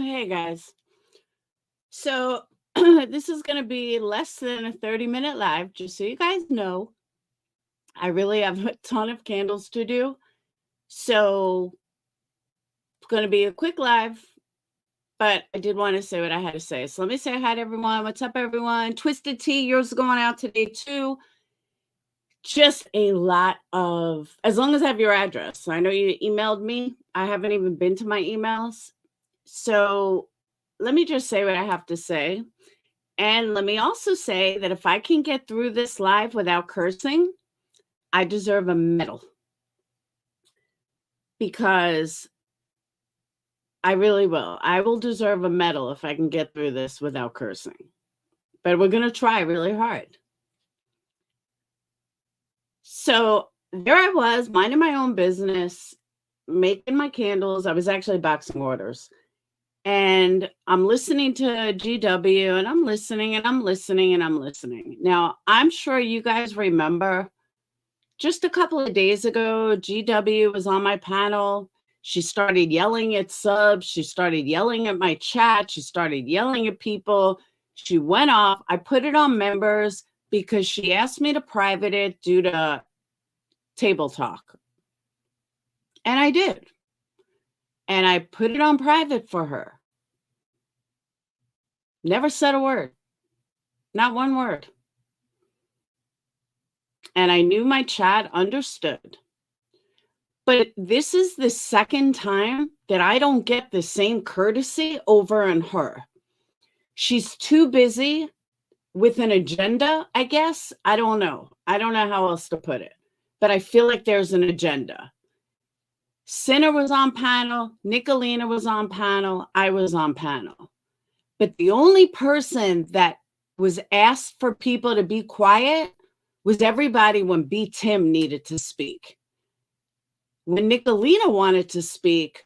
Hey guys. So this is going to be less than a 30-minute live, just so you guys know. I really have a ton of candles to do. So it's going to be a quick live, but I did want to say what I had to say. So let me say hi to everyone. What's up, everyone? Twisted Tea, yours is going out today too. Just a lot of, as long as I have your address. I know you emailed me. I haven't even been to my emails. So let me just say what I have to say. And let me also say that if I can get through this live without cursing, I deserve a medal. Because I really will. I will deserve a medal if I can get through this without cursing. But we're going to try really hard. So there I was, minding my own business, making my candles. I was actually boxing orders. And I'm listening to GW, and I'm listening, and I'm listening, and I'm listening. Now, I'm sure you guys remember just a couple of days ago, GW was on my panel. She started yelling at subs. She started yelling at my chat. She started yelling at people. She went off. I put it on members because she asked me to private it due to table talk. And I did. And I put it on private for her. Never said a word. Not one word. And I knew my chat understood. But this is the second time that I don't get the same courtesy over on her. She's too busy with an agenda, I guess. I don't know. I don't know how else to put it. But I feel like there's an agenda. Sinner was on panel. Nicolina was on panel. I was on panel. But the only person that was asked for people to be quiet was everybody when B. Tim needed to speak. When Nicolina wanted to speak,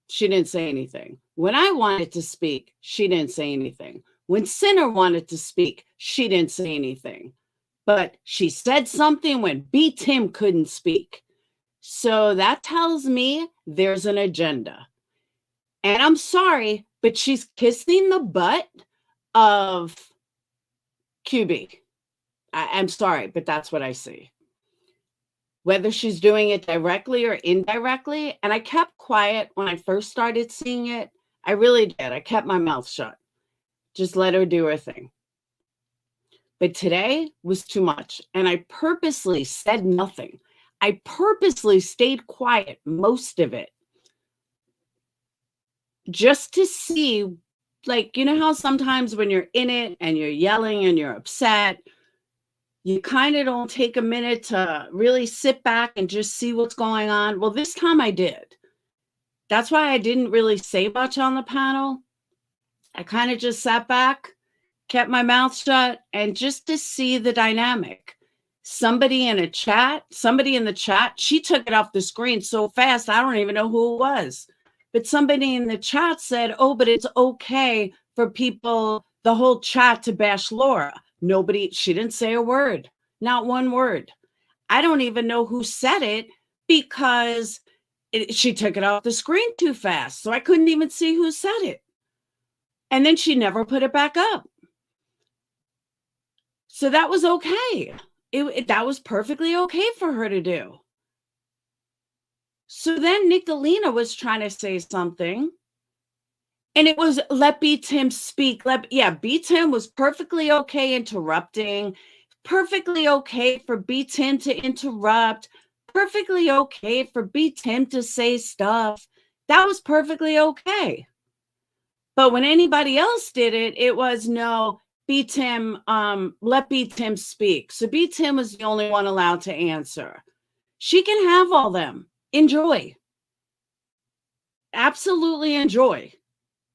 she didn't say anything. When I wanted to speak, she didn't say anything. When Sinner wanted to speak, she didn't say anything. But she said something when B. Tim couldn't speak. So that tells me there's an agenda. And I'm sorry, but she's kissing the butt of QB. I'm sorry, but that's what I see. Whether she's doing it directly or indirectly. And I kept quiet when I first started seeing it. I really did. I kept my mouth shut. Just let her do her thing. But today was too much. And I purposely said nothing. I purposely stayed quiet most of it. Just to see, like, you know how sometimes when you're in it and you're yelling and you're upset, you kind of don't take a minute to really sit back and just see what's going on. Well, this time I did. That's why I didn't really say much on the panel. I kind of just sat back, kept my mouth shut, and just to see the dynamic. Somebody in the chat, she took it off the screen so fast, I don't even know who it was. But somebody in the chat said, oh, but it's okay for people, the whole chat, to bash Laura. She didn't say a word, not one word. I don't even know who said it because she took it off the screen too fast. So I couldn't even see who said it. And then she never put it back up. So that was okay. That was perfectly okay for her to do. So then Nicolina was trying to say something. And it was, let B. Tim speak. B. Tim was perfectly okay interrupting. Perfectly okay for B. Tim to interrupt. Perfectly okay for B. Tim to say stuff. That was perfectly okay. But when anybody else did it, it was no, B. Tim, let B. Tim speak. So B. Tim was the only one allowed to answer. She can have all them. Enjoy. Absolutely enjoy.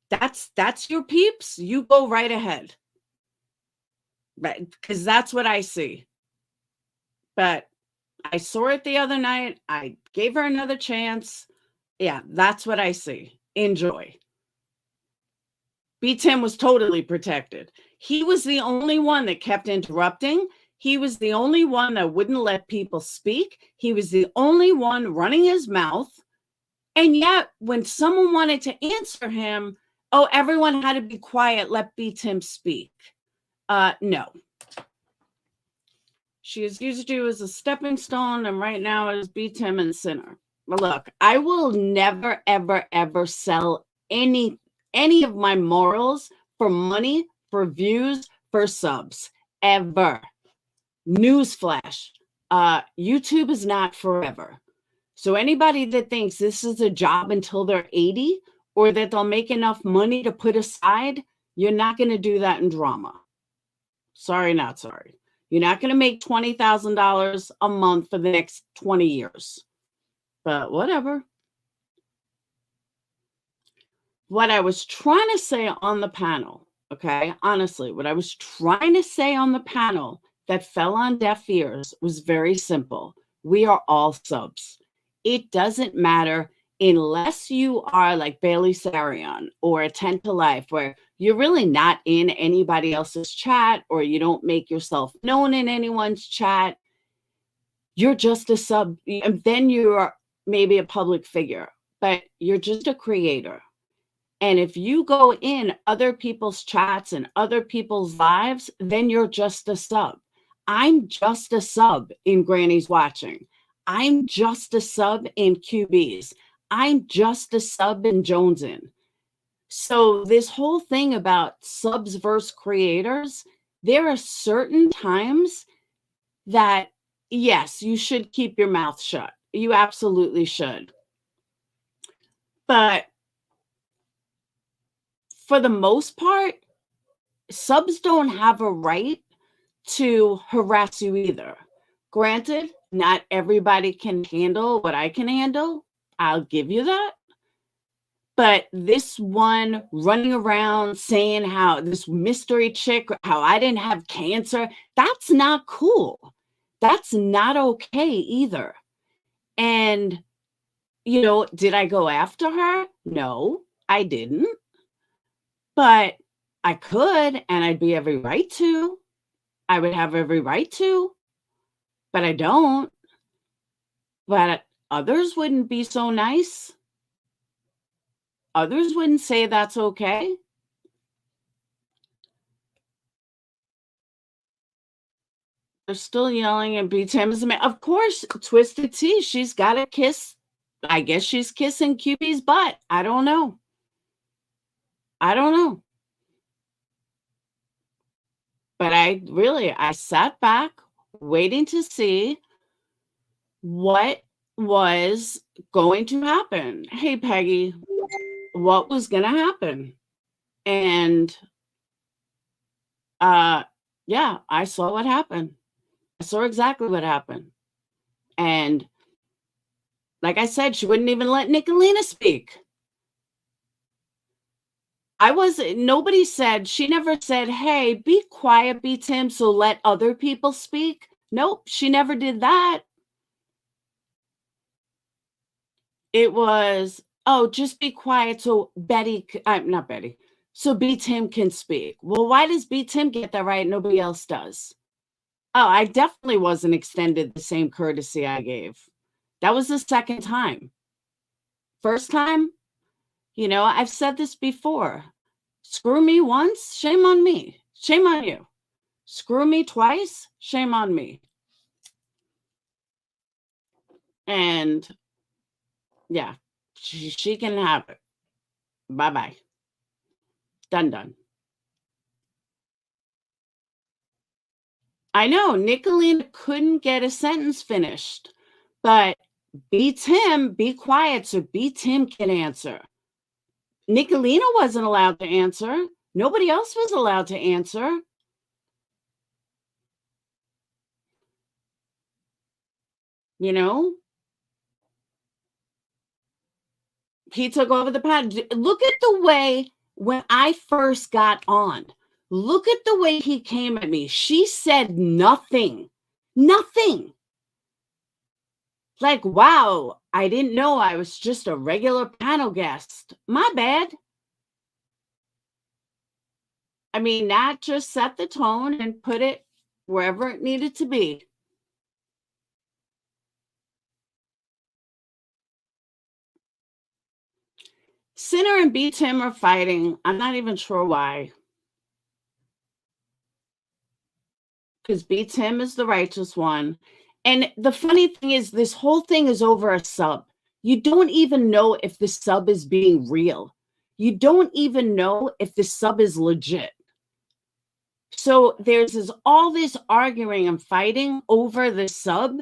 That's your peeps. You go right ahead. Right, because that's what I see. But I saw it the other night. I gave her another chance. Yeah, that's what I see. Enjoy. B. Tim was totally protected. He was the only one that kept interrupting. He was the only one that wouldn't let people speak. He was the only one running his mouth. And yet, when someone wanted to answer him, Oh, everyone had to be quiet. Let B. Tim speak. No. She has used you as a stepping stone, and right now it is B. Tim and Sinner. But look, I will never, ever, ever sell any of my morals for money, for views, for subs. Ever. Newsflash. YouTube is not forever. So anybody that thinks this is a job until they're 80 or that they'll make enough money to put aside, you're not going to do that in drama. Sorry, not sorry. You're not going to make $20,000 a month for the next 20 years. But whatever. What I was trying to say on the panel, okay, honestly, what I was trying to say on the panel that fell on deaf ears was very simple. We are all subs. It doesn't matter unless you are like Bailey Sarian or a 10 to Life, where you're really not in anybody else's chat or you don't make yourself known in anyone's chat. You're just a sub. And then you're maybe a public figure, but you're just a creator. And if you go in other people's chats and other people's lives, then you're just a sub. I'm just a sub in Granny's Watching. I'm just a sub in QBs. I'm just a sub in Jonesin. So this whole thing about subs versus creators, there are certain times that, yes, you should keep your mouth shut. You absolutely should. But for the most part, subs don't have a right to harass you either. Granted, not everybody can handle what I can handle. I'll give you that. But this one running around saying how this mystery chick, how I didn't have cancer, that's not cool. That's not okay either. And, did I go after her? No, I didn't. But I could, and I'd be every right to. I would have every right to, but I don't. But others wouldn't be so nice. Others wouldn't say that's okay. They're still yelling and B. Tim is a man. Of course, Twisted Tea, she's got a kiss. I guess she's kissing QB's butt. I don't know. But I sat back waiting to see what was going to happen. Hey, Peggy, what was going to happen? And yeah, I saw what happened. I saw exactly what happened. And like I said, she wouldn't even let Nicolina speak. Nobody said, she never said, hey, be quiet, B. Tim, so let other people speak. Nope, she never did that. It was, oh, just be quiet so not Betty, so B. Tim can speak. Well, why does B. Tim get that right? Nobody else does. Oh, I definitely wasn't extended the same courtesy I gave. That was the second time. First time, I've said this before. Screw me once, shame on me. Shame on you. Screw me twice, shame on me. And yeah, she can have it. Bye-bye. Done. I know Nicolina couldn't get a sentence finished, but B. Tim, be quiet so B. Tim can answer. Nicolina wasn't allowed to answer. Nobody else was allowed to answer. He took over the pad. Look at the way when I first got on. Look at the way he came at me. She said nothing. Nothing. Like, wow, I didn't know I was just a regular panel guest. My bad. I mean, that just set the tone and put it wherever it needed to be. Sinner and B Tim are fighting. I'm not even sure why. Because B Tim is the righteous one. And the funny thing is, this whole thing is over a sub. You don't even know if the sub is being real. You don't even know if the sub is legit. So there's all this arguing and fighting over the sub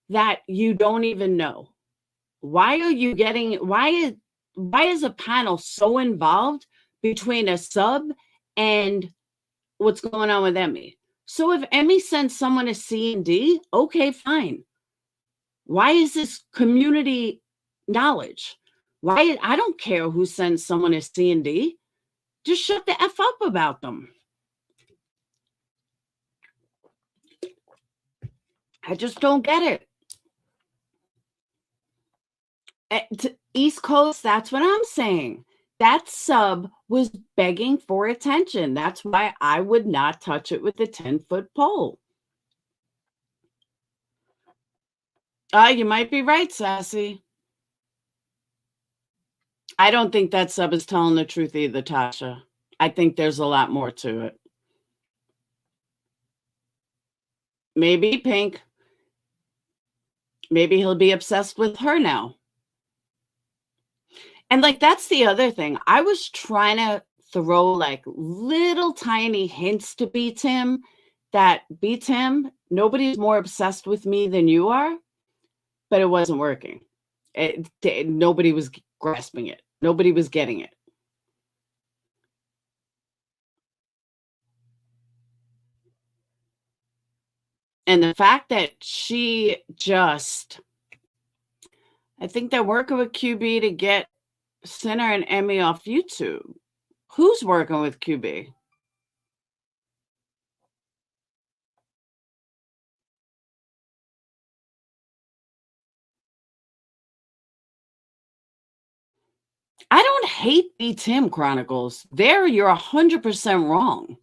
that you don't even know. Why are you getting, why is a panel so involved between a sub and what's going on with Emmy? So if Emmy sends someone a C and D, okay, fine. Why is this community knowledge? Why? I don't care who sends someone a C and D. Just shut the F up about them. I just don't get it. East Coast, that's what I'm saying. That sub was begging for attention. That's why I would not touch it with a 10-foot pole. You might be right, Sassy. I don't think that sub is telling the truth either, Tasha. I think there's a lot more to it. Maybe Pink. Maybe he'll be obsessed with her now. And like, that's the other thing. I was trying to throw like little tiny hints to beat him, that beats him. Nobody's more obsessed with me than you are, but it wasn't working. Nobody was grasping it. Nobody was getting it. And the fact that she just, I think they're working with QB to get Sinner and Emmy off YouTube. Who's working with QB? I don't hate B Tim Chronicles. There, you're 100% wrong.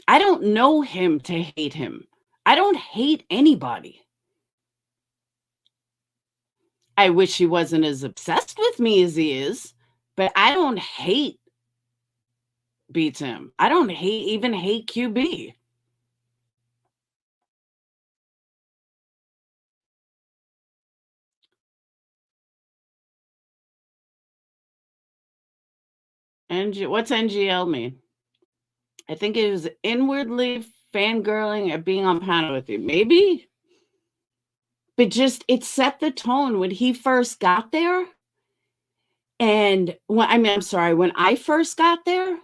I don't know him to hate him. I don't hate anybody. I wish he wasn't as obsessed with me as he is, but I don't hate B Tim. I don't even hate QB. What's NGL mean? I think it was inwardly fangirling at being on panel with you. Maybe. But just, it set the tone when he first got there. And when, I mean, I'm sorry, when I first got there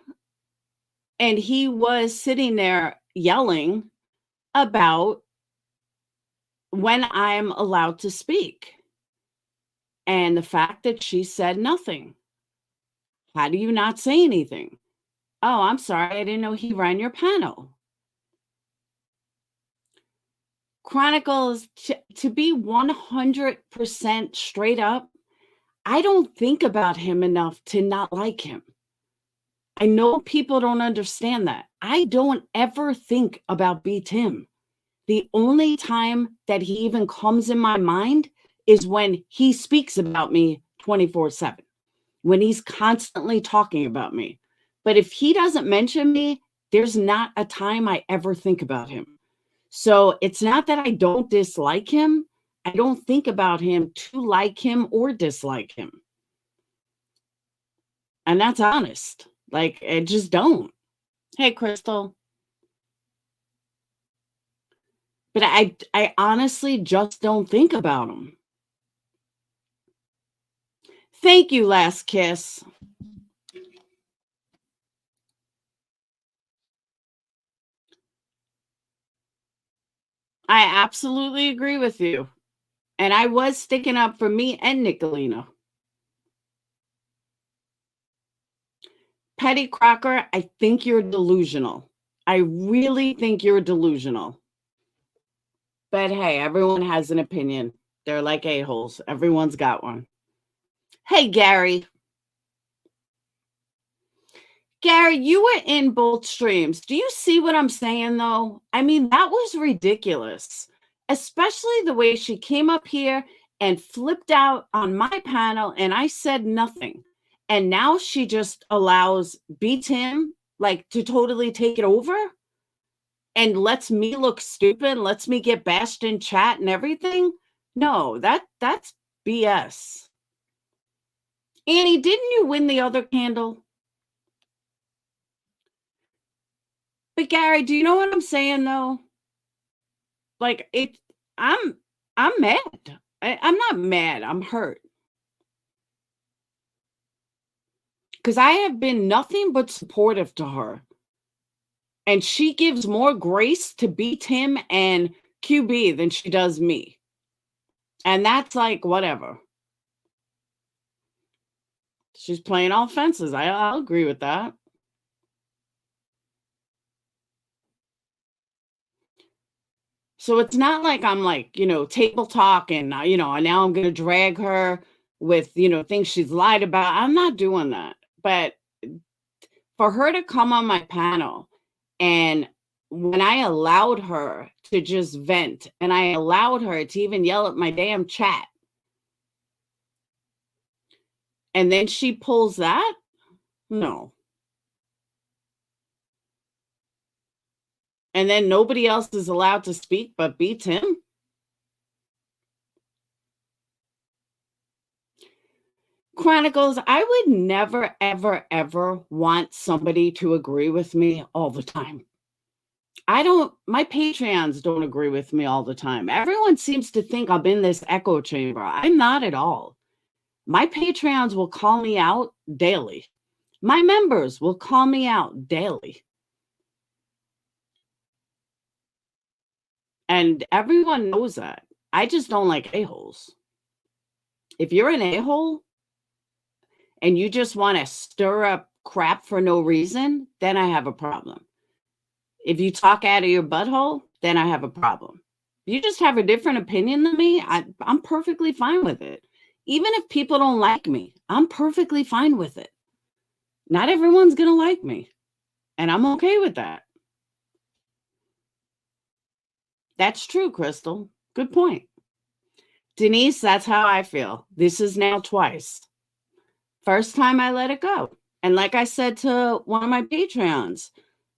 and he was sitting there yelling about when I'm allowed to speak. And the fact that she said nothing. How do you not say anything? Oh, I'm sorry. I didn't know he ran your panel. Chronicles, to be 100% straight up, I don't think about him enough to not like him. I know people don't understand that. I don't ever think about B Tim. The only time that he even comes in my mind is when he speaks about me 24/7, when he's constantly talking about me. But if he doesn't mention me, there's not a time I ever think about him. So it's not that I don't dislike him. I don't think about him to like him or dislike him. And that's honest. Like, I just don't. Hey, Crystal. But I honestly just don't think about him. Thank you, Last Kiss. I absolutely agree with you. And I was sticking up for me and Nicolina. Petty Crocker, I think you're delusional. I really think you're delusional. But hey, everyone has an opinion. They're like a-holes. Everyone's got one. Hey, Gary. Gary, you were in both streams. Do you see what I'm saying, though? I mean, that was ridiculous, especially the way she came up here and flipped out on my panel, and I said nothing. And now she just allows B Tim like to totally take it over and lets me look stupid, lets me get bashed in chat and everything. No, that's BS. Annie, didn't you win the other candle? But Gary, do you know what I'm saying though? Like I'm mad. I'm not mad. I'm hurt. Because I have been nothing but supportive to her. And she gives more grace to beat him and QB than she does me. And that's like, whatever. She's playing all fences. I'll agree with that. So it's not like I'm like, table talk and, and now I'm going to drag her with, things she's lied about. I'm not doing that. But for her to come on my panel, and when I allowed her to just vent, and I allowed her to even yell at my damn chat, and then she pulls that, no. And then nobody else is allowed to speak but beats him. Chronicles, I would never, ever, ever want somebody to agree with me all the time. My Patreons don't agree with me all the time. Everyone seems to think I'm in this echo chamber. I'm not at all. My Patreons will call me out daily. My members will call me out daily. And everyone knows that. I just don't like a-holes. If you're an a-hole and you just want to stir up crap for no reason, then I have a problem. If you talk out of your butthole, then I have a problem. If you just have a different opinion than me, I'm perfectly fine with it. Even if people don't like me, I'm perfectly fine with it. Not everyone's going to like me, and I'm okay with that. That's true, Crystal. Good point. Denise, that's how I feel. This is now twice. First time I let it go. And like I said to one of my Patreons,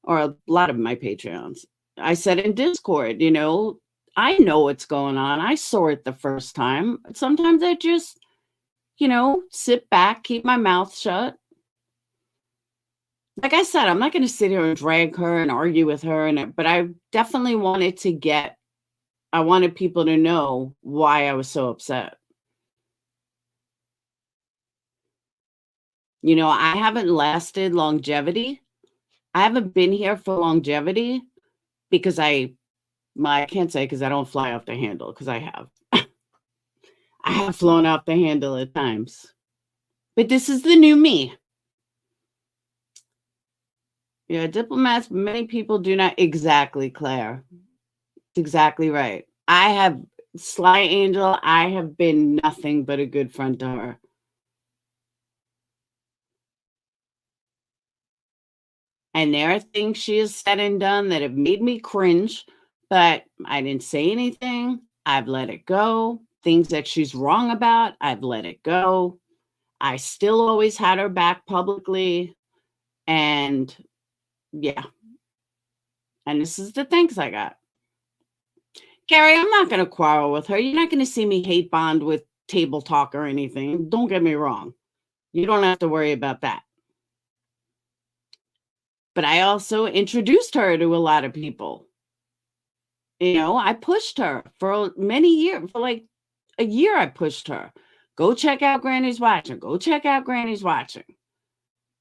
or a lot of my Patreons, I said in Discord, I know what's going on. I saw it the first time. Sometimes I just, sit back, keep my mouth shut. Like I said, I'm not going to sit here and drag her and argue with her. But I definitely wanted people to know why I was so upset. I haven't lasted longevity. I haven't been here for longevity because I can't say because I don't fly off the handle, because I have. I have flown off the handle at times. But this is the new me. Yeah, diplomats, many people do not. Exactly, Claire. Exactly right. Sly Angel, I have been nothing but a good friend to her. And there are things she has said and done that have made me cringe, but I didn't say anything. I've let it go. Things that she's wrong about, I've let it go. I still always had her back publicly. And yeah. And this is the thanks I got. Gary, I'm not going to quarrel with her. You're not going to see me hate bond with table talk or anything. Don't get me wrong. You don't have to worry about that. But I also introduced her to a lot of people. I pushed her for many years. For like a year, I pushed her. Go check out Granny's Watching. Go check out Granny's Watching.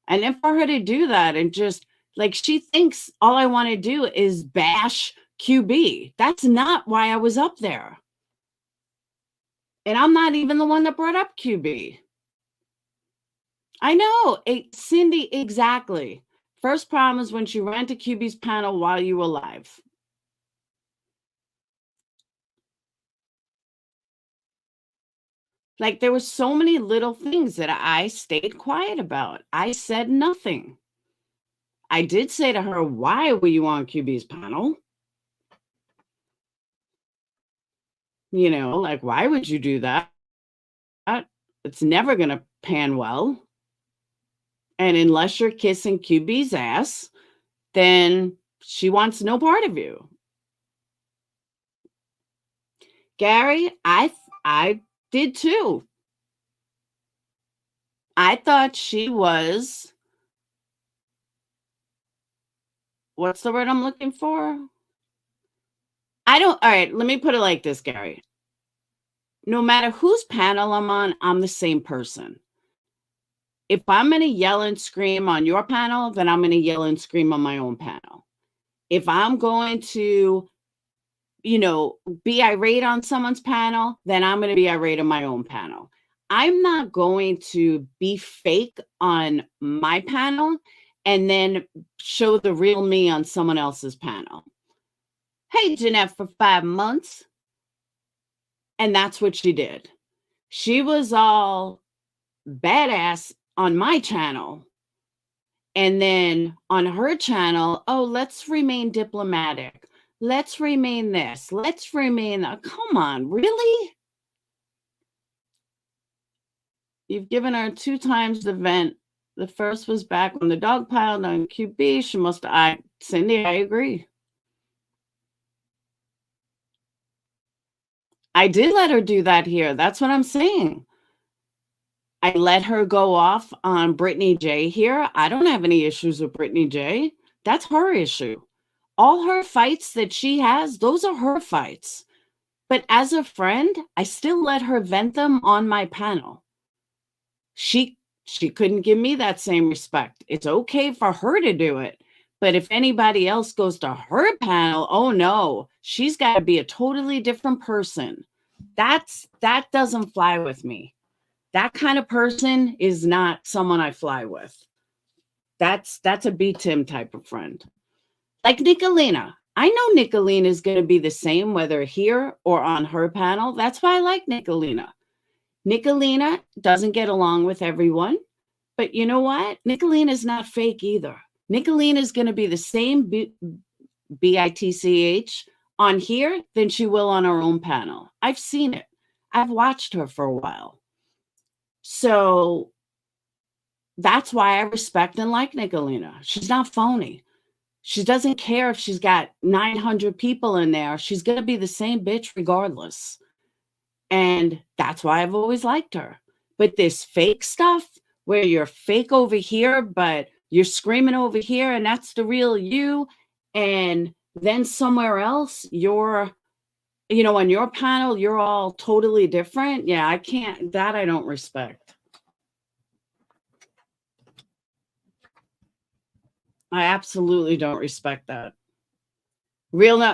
And then for her to do that and just like she thinks all I want to do is bash QB. That's not why I was up there. And I'm not even the one that brought up QB. I know. Cindy, exactly. First problem is when she ran to QB's panel while you were live. Like there were so many little things that I stayed quiet about. I said nothing. I did say to her, why were you on QB's panel? Like, why would you do that? It's never going to pan well. And unless you're kissing QB's ass, then she wants no part of you. Gary, I did too. I thought she was, what's the word I'm looking for? All right, let me put it like this, Gary. No matter whose panel I'm on, I'm the same person. If I'm going to yell and scream on your panel, then I'm going to yell and scream on my own panel. If I'm going to, be irate on someone's panel, then I'm going to be irate on my own panel. I'm not going to be fake on my panel and then show the real me on someone else's panel. Hey, Jeanette, for 5 months. And that's what she did. She was all badass on my channel. And then on her channel, oh, let's remain diplomatic. Let's remain this. Let's remain that. Come on, really? You've given her 2 times the vent. The first was back on the dog pile on QB. She must have. Cindy, I agree. I did let her do that here. That's what I'm saying. I let her go off on Brittany J here. I don't have any issues with Brittany J. That's her issue. All her fights that she has, those are her fights. But as a friend, I still let her vent them on my panel. She couldn't give me that same respect. It's okay for her to do it. But if anybody else goes to her panel, oh no, she's got to be a totally different person. That doesn't fly with me. That kind of person is not someone I fly with. That's a B-Tim type of friend. Like Nicolina. I know Nicolina is going to be the same whether here or on her panel. That's why I like Nicolina. Nicolina doesn't get along with everyone. But you know what? Nicolina is not fake either. Nicolina is going to be the same bitch on here than she will on her own panel. I've seen it. I've watched her for a while. So that's why I respect and like Nicolina. She's not phony. She doesn't care if she's got 900 people in there. She's going to be the same bitch regardless. And that's why I've always liked her. But this fake stuff where you're fake over here, but you're screaming over here and that's the real you. And then somewhere else, you're, on your panel, you're all totally different. Yeah, I can't, that I don't respect. I absolutely don't respect that.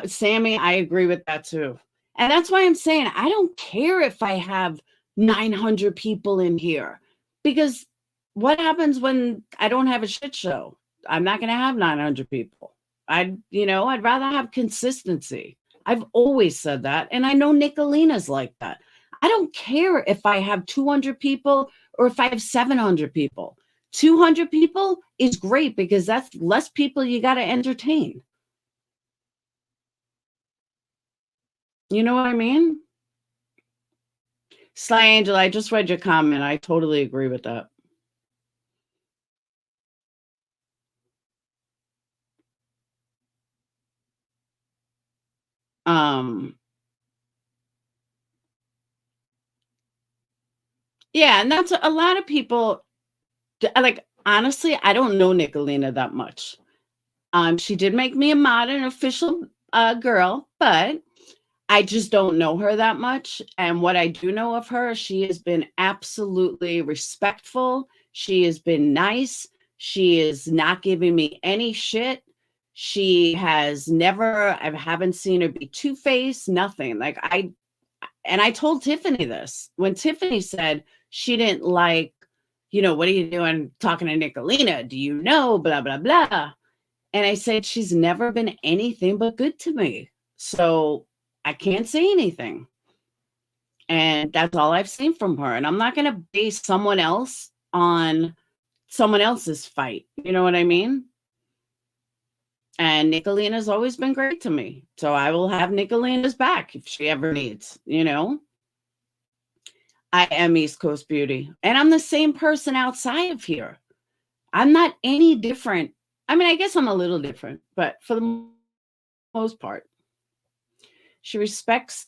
Sammy, I agree with that too. And that's why I'm saying I don't care if I have 900 people in here, because what happens when I don't have a shit show? I'm not going to have 900 people. I'd rather have consistency. I've always said that. And I know Nicolina's like that. I don't care if I have 200 people or if I have 700 people. 200 people is great because that's less people you got to entertain. You know what I mean? Sly Angel, I just read your comment. I totally agree with that. Yeah, and that's a lot of people, like, honestly, I don't know Nicolina that much. She did make me a mod, an official girl, but I just don't know her that much. And what I do know of her, she has been absolutely respectful. She has been nice. She is not giving me any shit. She has never, I haven't seen her be two-faced, nothing. And I told Tiffany this. When Tiffany said she didn't like, what are you doing talking to Nicolina? Do you know? Blah, blah, blah. And I said, she's never been anything but good to me. So I can't say anything. And that's all I've seen from her. And I'm not going to base someone else on someone else's fight. You know what I mean? And Nicolina's always been great to me. So I will have Nicolina's back if she ever needs, you know? I am East Coast Beauty. And I'm the same person outside of here. I'm not any different. I mean, I guess I'm a little different, but for the most part, she respects.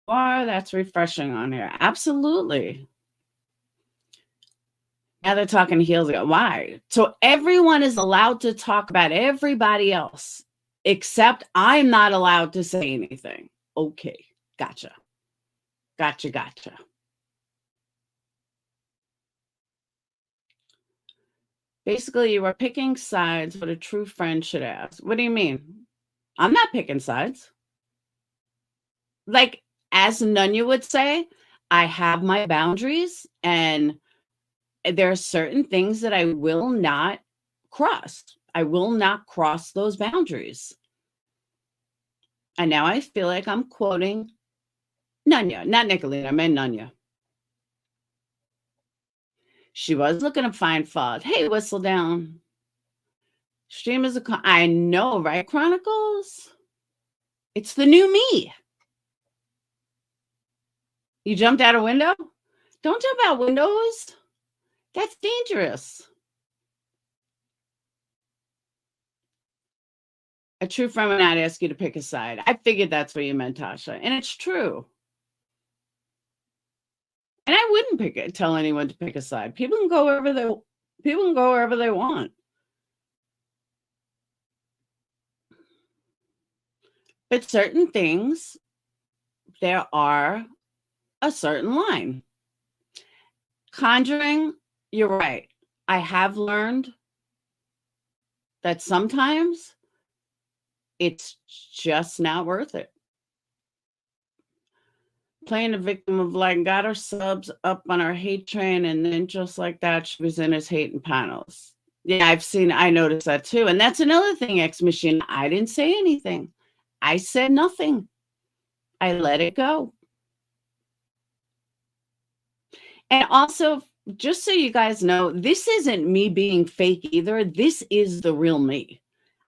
That's refreshing on here. Absolutely. Now they're talking heels again. Why? So everyone is allowed to talk about everybody else, except I'm not allowed to say anything. Okay. Gotcha. Gotcha. Basically, you are picking sides, what a true friend should ask. What do you mean? I'm not picking sides. Like, as Nunya would say, I have my boundaries, and there are certain things that I will not cross. I will not cross those boundaries. And now I feel like I'm quoting Nunya, not Nicolina. I meant Nunya. She was looking to find fault. Hey, whistle down. Stream is I know, right, Chronicles? It's the new me. You jumped out a window? Don't jump out windows. That's dangerous. A true friend would not ask you to pick a side. I figured that's what you meant, Tasha. And it's true. And I wouldn't tell anyone to pick a side. People can go wherever they want. But certain things, there are a certain line. Conjuring, you're right. I have learned that sometimes it's just not worth it. Playing a victim of like got her subs up on our hate train, and then just like that, she was in his hating panels. Yeah, I noticed that too. And that's another thing, X Machine. I didn't say anything. I said nothing. I let it go. And also, just so you guys know, this isn't me being fake either. This is the real me.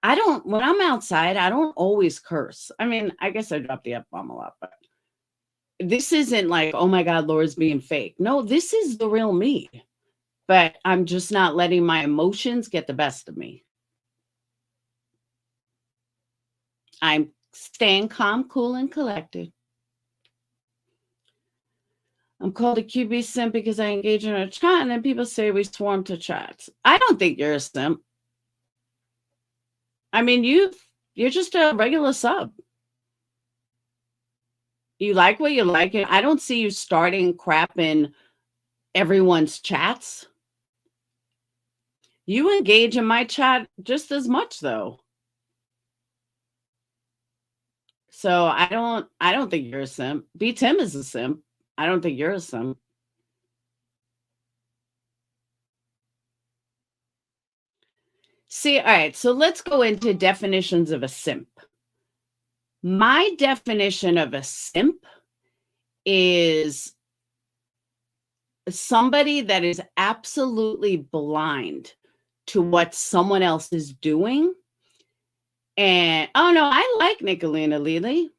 When I'm outside, I don't always curse. I mean, I guess I drop the F-bomb a lot, but this isn't like, oh my God, Laura's being fake. No, this is the real me. But I'm just not letting my emotions get the best of me. I'm staying calm, cool, and collected. I'm called a QB simp because I engage in a chat, and then people say we swarm to chats. I don't think you're a simp. I mean, you're just a regular sub. You like what you like. I don't see you starting crap in everyone's chats. You engage in my chat just as much, though. So I don't think you're a simp. B Tim is a simp. I don't think you're a simp. See, all right, so let's go into definitions of a simp. My definition of a simp is somebody that is absolutely blind to what someone else is doing. And, oh no, I like Nicolina Lily.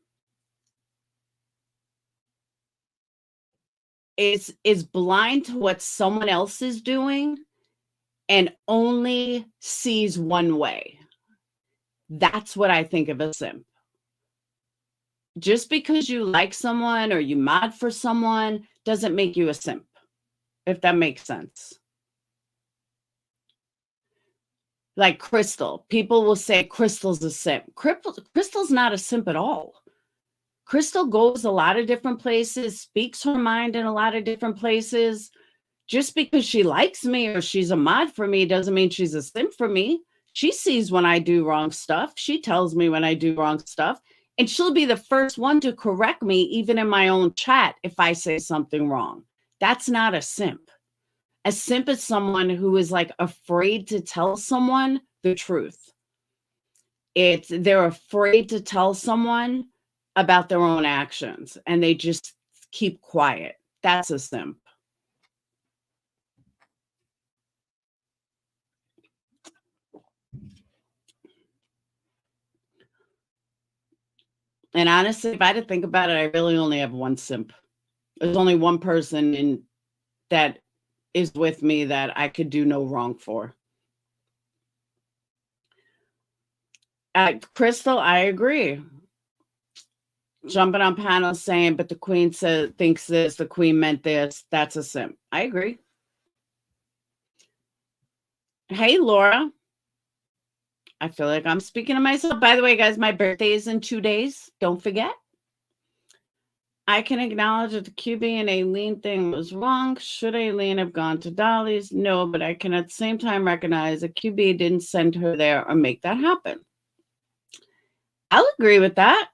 Is blind to what someone else is doing and only sees one way. That's what I think of a simp. Just because you like someone or you mod for someone doesn't make you a simp, if that makes sense. Like Crystal. People will say Crystal's a simp. Crystal's not a simp at all. Crystal goes a lot of different places, speaks her mind in a lot of different places. Just because she likes me or she's a mod for me doesn't mean she's a simp for me. She sees when I do wrong stuff. She tells me when I do wrong stuff. And she'll be the first one to correct me, even in my own chat, if I say something wrong. That's not a simp. A simp is someone who is like afraid to tell someone the truth. They're afraid to tell someone about their own actions and they just keep quiet. That's a simp. And honestly, if I had to think about it, I really only have one simp. There's only one person that is with me that I could do no wrong for. Crystal, I agree. Jumping on panels saying, but the queen thinks this, the queen meant this. That's a simp. I agree. Hey, Laura. I feel like I'm speaking to myself. By the way, guys, my birthday is in 2 days. Don't forget. I can acknowledge that the QB and Aileen thing was wrong. Should Aileen have gone to Dolly's? No, but I can at the same time recognize that QB didn't send her there or make that happen. I'll agree with that.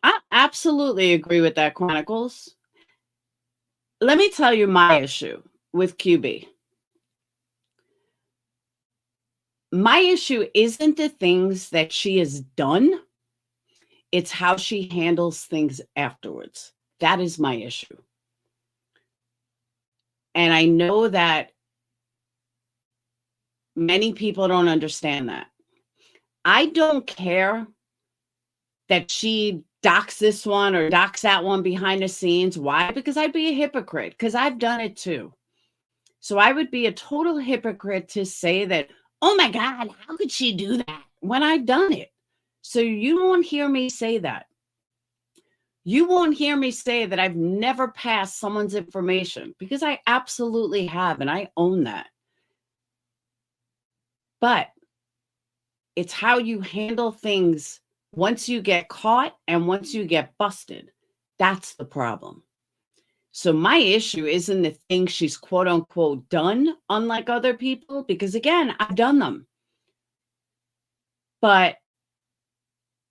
I absolutely agree with that, Chronicles. Let me tell you my issue with QB. My issue isn't the things that she has done. It's how she handles things afterwards. That is my issue. And I know that many people don't understand that. I don't care that she docks this one or docks that one behind the scenes. Why? Because I'd be a hypocrite, because I've done it too. So I would be a total hypocrite to say that, oh my God, how could she do that when I've done it? So you won't hear me say that. You won't hear me say that I've never passed someone's information, because I absolutely have, and I own that. But it's how you handle things once you get caught and once you get busted. That's the problem. So my issue isn't the things she's quote unquote done, unlike other people, because again, I've done them. But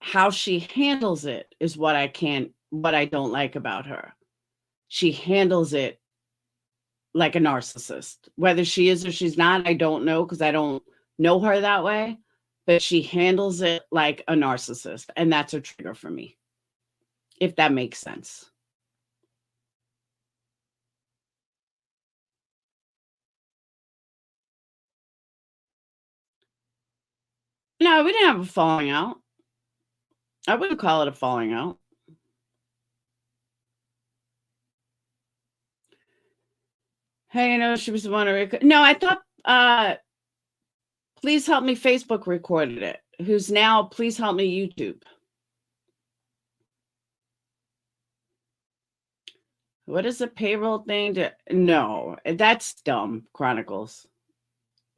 how she handles it is what I don't like about her. She handles it like a narcissist. Whether she is or she's not, I don't know, because I don't know her that way. But she handles it like a narcissist. And that's a trigger for me, if that makes sense. No, we didn't have a falling out. I wouldn't call it a falling out. Hey, you know, she was the one to no, I thought Please Help Me Facebook recorded it. Who's now Please Help Me YouTube. What is a payroll thing? No, that's dumb, Chronicles.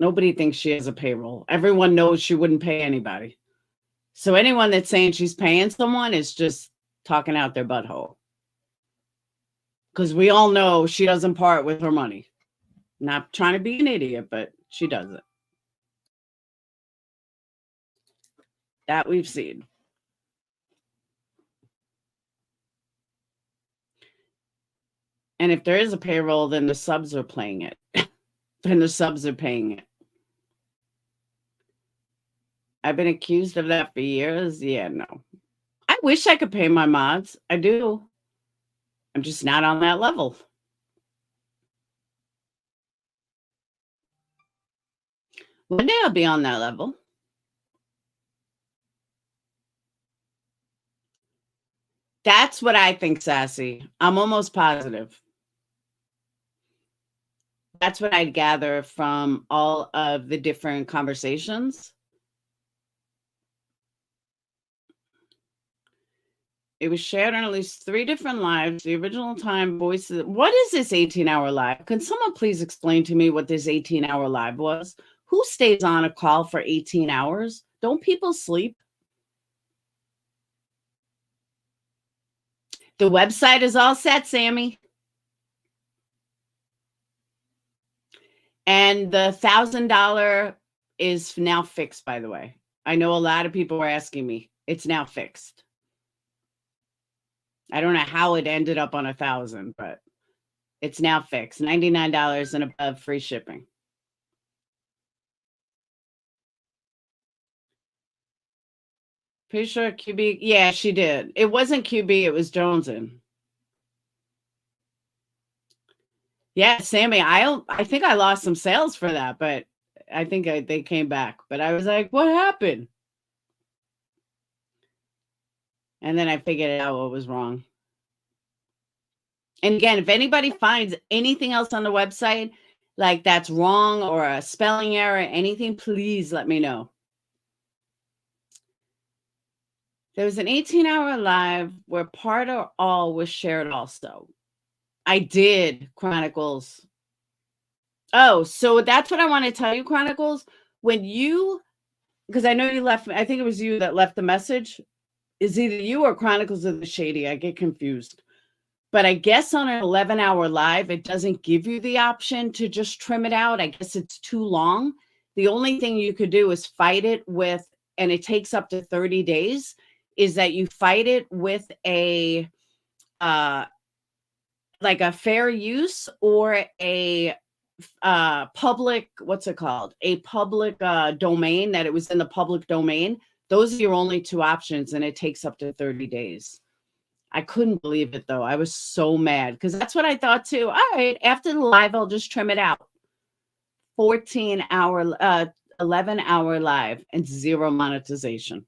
Nobody thinks she has a payroll. Everyone knows she wouldn't pay anybody. So anyone that's saying she's paying someone is just talking out their butthole. Because we all know she doesn't part with her money. Not trying to be an idiot, but she doesn't. That we've seen. And if there is a payroll, then the subs are playing it. Then the subs are paying it. I've been accused of that for years. Yeah, no. I wish I could pay my mods. I do. I'm just not on that level. One day I'll be on that level. That's what I think, Sassy. I'm almost positive. That's what I'd gather from all of the different conversations. It was shared on at least 3 different lives. The original time voices. What is this 18-hour live? Can someone please explain to me what this 18-hour live was? Who stays on a call for 18 hours? Don't people sleep? The website is all set, Sammy. And the $1,000 is now fixed, by the way. I know a lot of people were asking me. It's now fixed. I don't know how it ended up on 1,000, but it's now fixed. $99 and above, free shipping. Pretty sure QB. Yeah, she did. It wasn't QB. It was Jonesin. Yeah, Sammy. I think I lost some sales for that, but I think they came back. But I was like, what happened? And then I figured out what was wrong. And again, if anybody finds anything else on the website like that's wrong or a spelling error, anything, please let me know. There was an 18-hour live where part or all was shared also. I did, Chronicles. Oh, so that's what I want to tell you, Chronicles. When you, because I know you left, I think it was you that left the message. Is either you or Chronicles of the Shady. I get confused. But I guess on an 11-hour live, it doesn't give you the option to just trim it out. I guess it's too long. The only thing you could do is fight it with, and it takes up to 30 days, is that you fight it with a, like a fair use or a public, what's it called? A public domain, that it was in the public domain. Those are your only two options, and it takes up to 30 days. I couldn't believe it, though. I was so mad because that's what I thought, too. All right, after the live, I'll just trim it out. 14-hour, 11-hour live and zero monetization.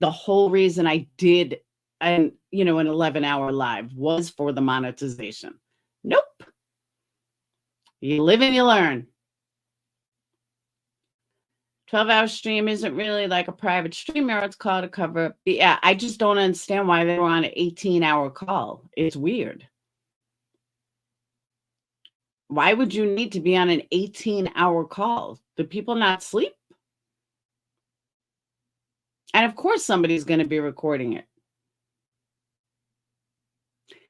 The whole reason I did, an 11-hour live was for the monetization. Nope. You live and you learn. 12-hour stream isn't really like a private stream, or it's called a cover up. Yeah, I just don't understand why they were on an 18-hour call. It's weird. Why would you need to be on an 18-hour call? Do people not sleep? And of course somebody's going to be recording it.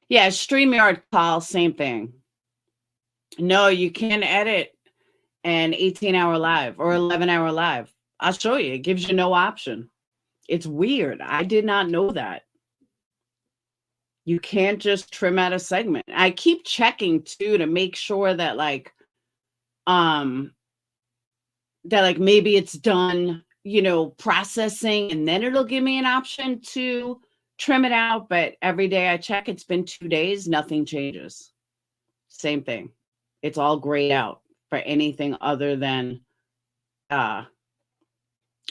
Yeah, StreamYard call, same thing. No, you can't edit an 18-hour live or 11-hour live. I'll show you. It gives you no option. It's weird. I did not know that. You can't just trim out a segment. I keep checking too to make sure that like maybe it's done, processing, and then it'll give me an option to trim it out. But every day I check, it's been 2 days, nothing changes. Same thing. It's all grayed out for anything other than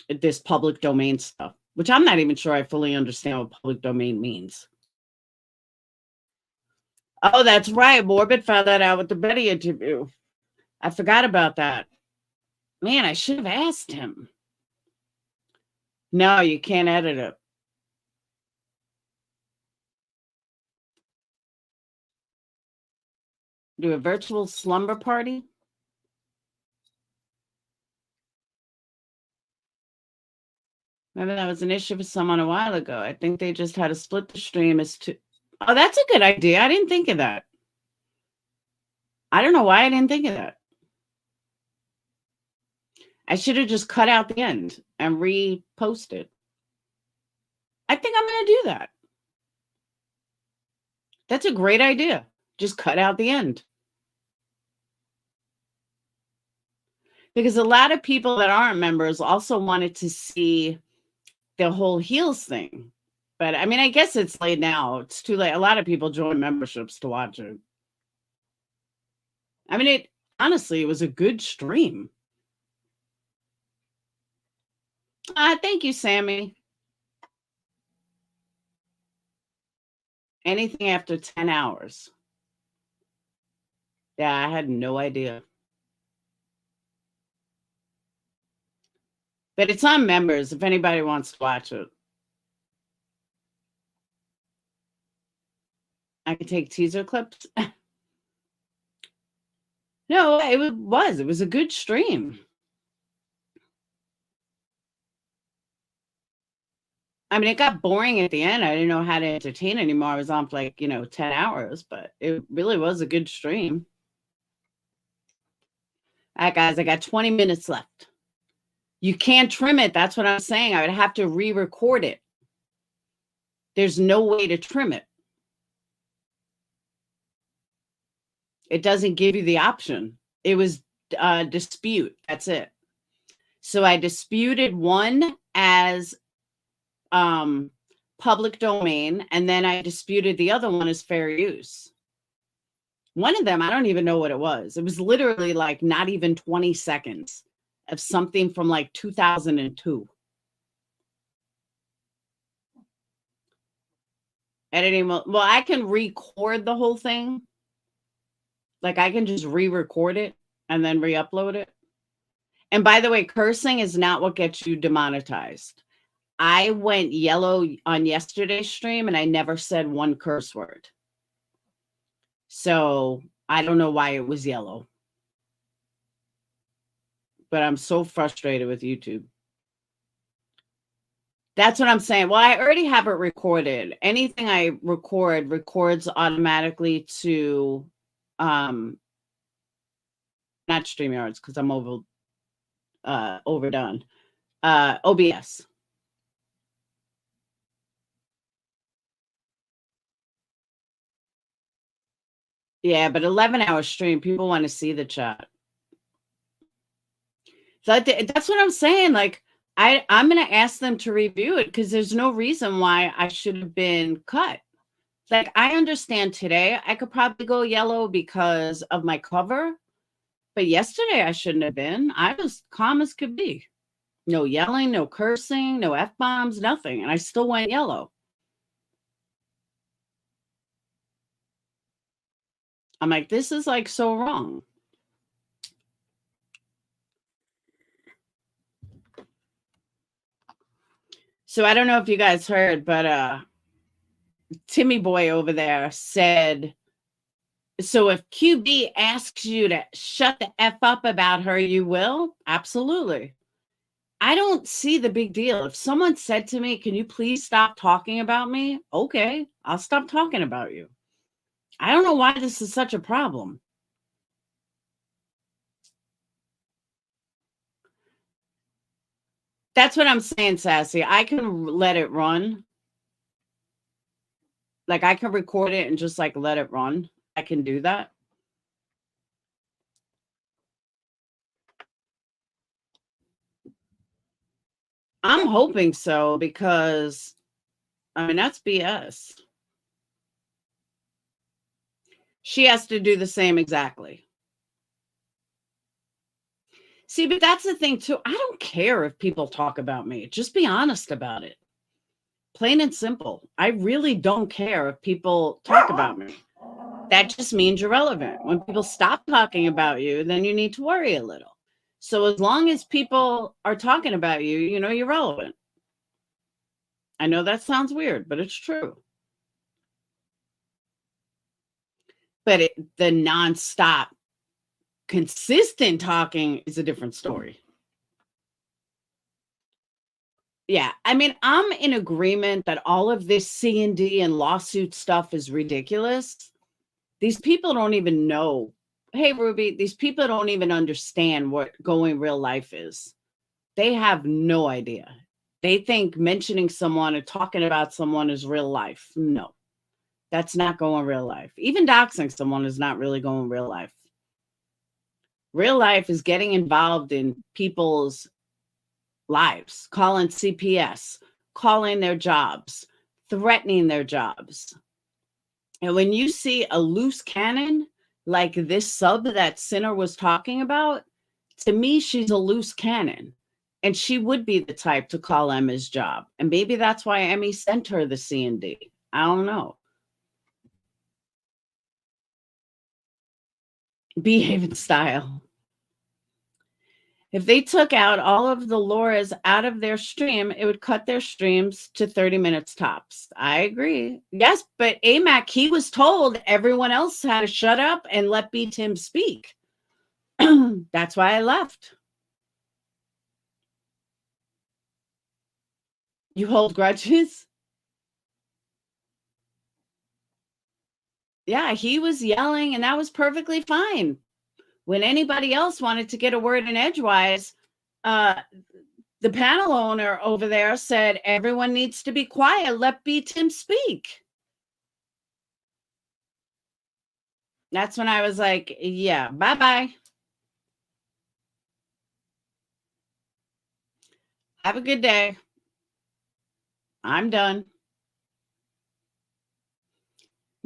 this public domain stuff, which I'm not even sure I fully understand what public domain means. Oh, that's right. Morbid found that out with the Betty interview. I forgot about that. Man, I should have asked him. No, you can't edit it. Do a virtual slumber party? Maybe that was an issue for someone a while ago. I think they just had to split the stream as two. Oh, that's a good idea. I didn't think of that. I don't know why I didn't think of that. I should have just cut out the end and repost it. I think I'm going to do that. That's a great idea. Just cut out the end. Because a lot of people that aren't members also wanted to see the whole heels thing. But I mean, I guess it's late now. It's too late. A lot of people join memberships to watch it. I mean, honestly, it was a good stream. Thank you, Sammy. Anything after 10 hours. Yeah, I had no idea. But it's on members if anybody wants to watch it. I could take teaser clips. No, it was a good stream. I mean, it got boring at the end. I didn't know how to entertain anymore. I was on for like, 10 hours, but it really was a good stream. All right, guys, I got 20 minutes left. You can't trim it. That's what I'm saying. I would have to re-record it. There's no way to trim it. It doesn't give you the option. It was dispute. That's it. So I disputed one as public domain, and then I disputed the other one as fair use. One of them, I don't even know what it was. It was literally like not even 20 seconds of something from like 2002. Editing mode. Well, I can record the whole thing. Like, I can just re-record it and then re-upload it. And by the way, cursing is not what gets you demonetized. I went yellow on yesterday's stream and I never said one curse word. So I don't know why it was yellow. But I'm so frustrated with YouTube. That's what I'm saying. Well, I already have it recorded. Anything I record records automatically to not StreamYards because I'm overdone. OBS. Yeah, but 11-hour stream, people want to see the chat. So that's what I'm saying. Like, I'm going to ask them to review it because there's no reason why I should have been cut. Like, I understand today I could probably go yellow because of my cover, but yesterday I shouldn't have been. I was calm as could be. No yelling, no cursing, no F-bombs, nothing. And I still went yellow. I'm like, this is like so wrong. So I don't know if you guys heard, but Timmy Boy over there said, so if QB asks you to shut the F up about her, you will? Absolutely. I don't see the big deal. If someone said to me, can you please stop talking about me? Okay, I'll stop talking about you. I don't know why this is such a problem. That's what I'm saying, Sassy. I can let it run. Like, I can record it and just like let it run. I can do that. I'm hoping so because, I mean, that's BS. She has to do the same exactly. See, but that's the thing too. I don't care if people talk about me. Just be honest about it. Plain and simple. I really don't care if people talk about me. That just means you're relevant. When people stop talking about you, then you need to worry a little. So as long as people are talking about you, you know, you're relevant. I know that sounds weird, but it's true. But the nonstop, consistent talking is a different story. Yeah, I mean, I'm in agreement that all of this C&D and lawsuit stuff is ridiculous. These people don't even know. Hey, Ruby, these people don't even understand what going real life is. They have no idea. They think mentioning someone or talking about someone is real life. No, that's not going real life. Even doxing someone is not really going real life. Real life is getting involved in people's lives, calling CPS, calling their jobs, threatening their jobs. And when you see a loose cannon, like this sub that Sinner was talking about, to me, she's a loose cannon. And she would be the type to call Emma's job. And maybe that's why Emmy sent her the C&D. I don't know. Behaving style. If they took out all of the Lauras out of their stream, it would cut their streams to 30 minutes tops. I agree. Yes, but AMAC, he was told everyone else had to shut up and let B Tim speak. That's why I left. You hold grudges? Yeah, he was yelling, and that was perfectly fine. When anybody else wanted to get a word in edgewise, the panel owner over there said, everyone needs to be quiet. Let B Tim speak. That's when I was like, yeah, bye-bye. Have a good day. I'm done.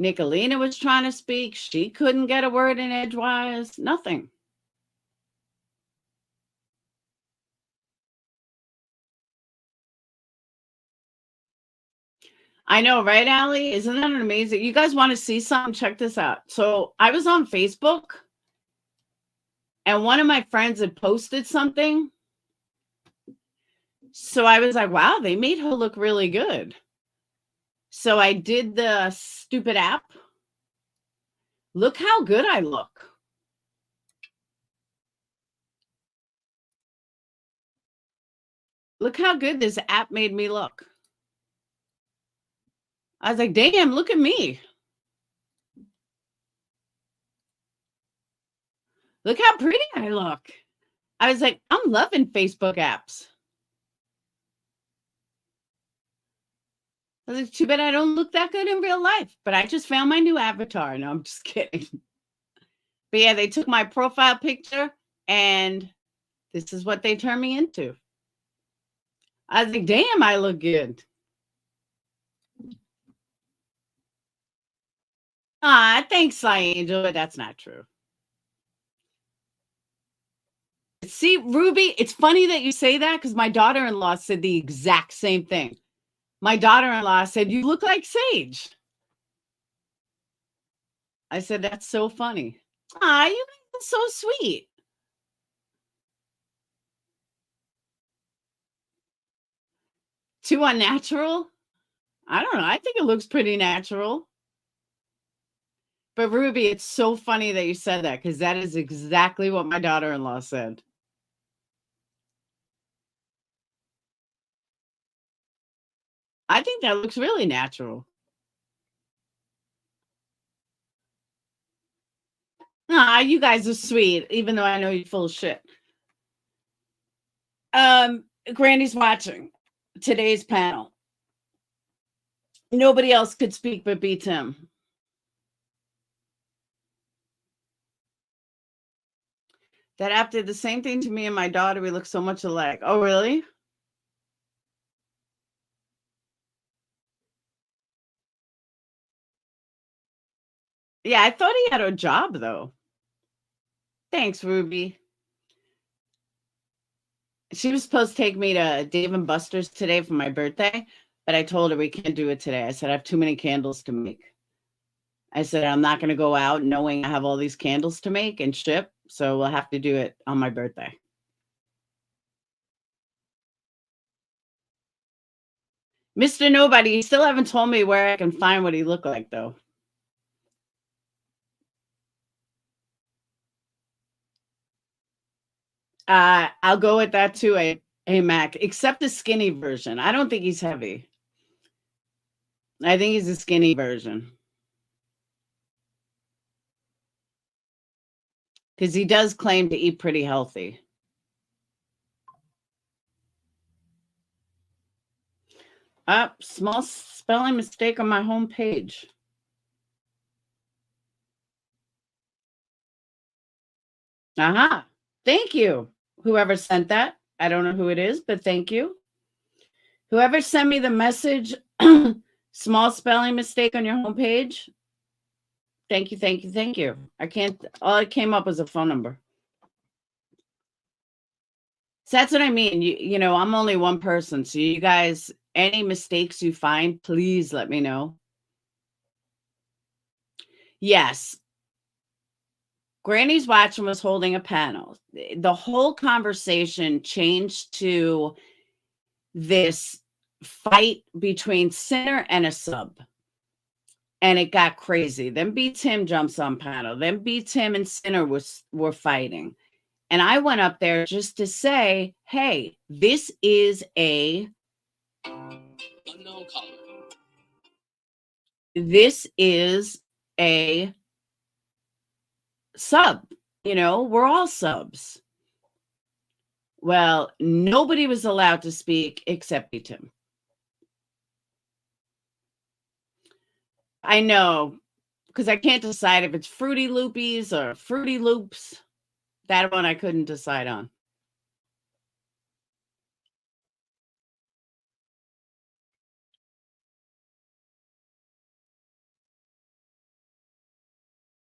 Nicolina was trying to speak. She couldn't get a word in edgewise. Nothing. I know, right, Allie? Isn't that amazing? You guys want to see something? Check this out. So I was on Facebook and one of my friends had posted something. So I was like, wow, they made her look really good. So I did the stupid app. Look how good I look. Look how good this app made me look. I was like, damn, look at me. Look how pretty I look. I was like, I'm loving Facebook apps. I was like, too bad I don't look that good in real life, but I just found my new avatar. No, I'm just kidding. But yeah, they took my profile picture and this is what they turned me into. I was like, damn, I look good. Ah, thanks, Sly Angel, but that's not true. See, Ruby, it's funny that you say that because my daughter-in-law said the exact same thing. My daughter-in-law said, you look like Sage. I said, that's so funny. Ah, you guys are so sweet. Too unnatural? I don't know. I think it looks pretty natural. But Ruby, it's so funny that you said that because that is exactly what my daughter-in-law said. I think that looks really natural. Ah, you guys are sweet, even though I know you're full of shit. Granny's watching today's panel. Nobody else could speak but be Tim. That app did the same thing to me and my daughter. We look so much alike. Oh, really? Yeah, I thought he had a job, though. Thanks, Ruby. She was supposed to take me to Dave and Buster's today for my birthday, but I told her we can't do it today. I said, I have too many candles to make. I said, I'm not going to go out knowing I have all these candles to make and ship. So we'll have to do it on my birthday. Mr. Nobody, you still haven't told me where I can find what he looked like, though. I'll go with that too, hey Mac, except the skinny version. I don't think he's heavy. I think he's a skinny version. Because he does claim to eat pretty healthy. Small spelling mistake on my home page. Aha. Thank you. Whoever sent that. I don't know who it is, but thank you. Whoever sent me the message, small spelling mistake on your homepage. Thank you, thank you, thank you. I can't, all it came up was a phone number. So that's what I mean. You know, I'm only one person. So you guys, any mistakes you find, please let me know. Yes. Granny's watching was holding a panel. The whole conversation changed to this fight between Sinner and a sub. And it got crazy. Then B Tim jumps on panel. Then B Tim and Sinner were fighting. And I went up there just to say, hey, this is a unknown caller. This is a sub. You know, we're all subs. Well, nobody was allowed to speak except B Tim. I know, because I can't decide if it's Fruity Loopies or Fruity Loops. That one I couldn't decide on.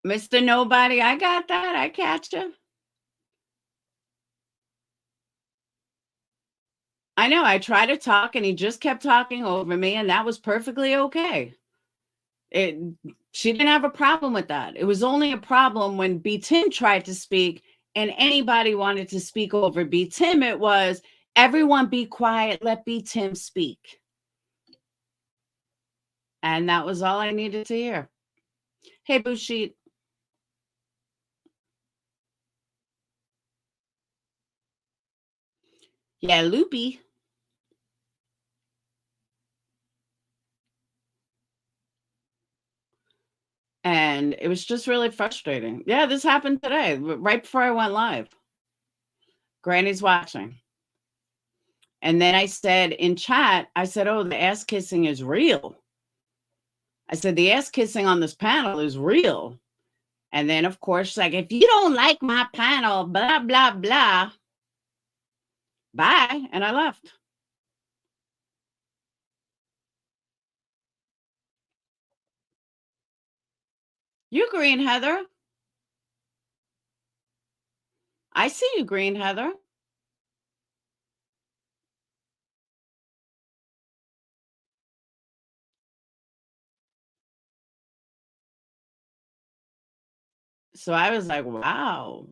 Mr. Nobody, I got that. I catch you. I know. I tried to talk and he just kept talking over me, and that was perfectly okay. She didn't have a problem with that. It was only a problem when B Tim tried to speak and anybody wanted to speak over B Tim. It was, everyone be quiet, let B Tim speak. And that was all I needed to hear. Hey, Bushit. Yeah, Loopy. And it was just really frustrating. Yeah, this happened today, right before I went live. Granny's watching. And then I said in chat, I said, oh, the ass kissing is real. I said, the ass kissing on this panel is real. And then, of course, like, if you don't like my panel, blah, blah, blah, bye. And I left. You green, Heather. I see you green, Heather. So I was like, wow.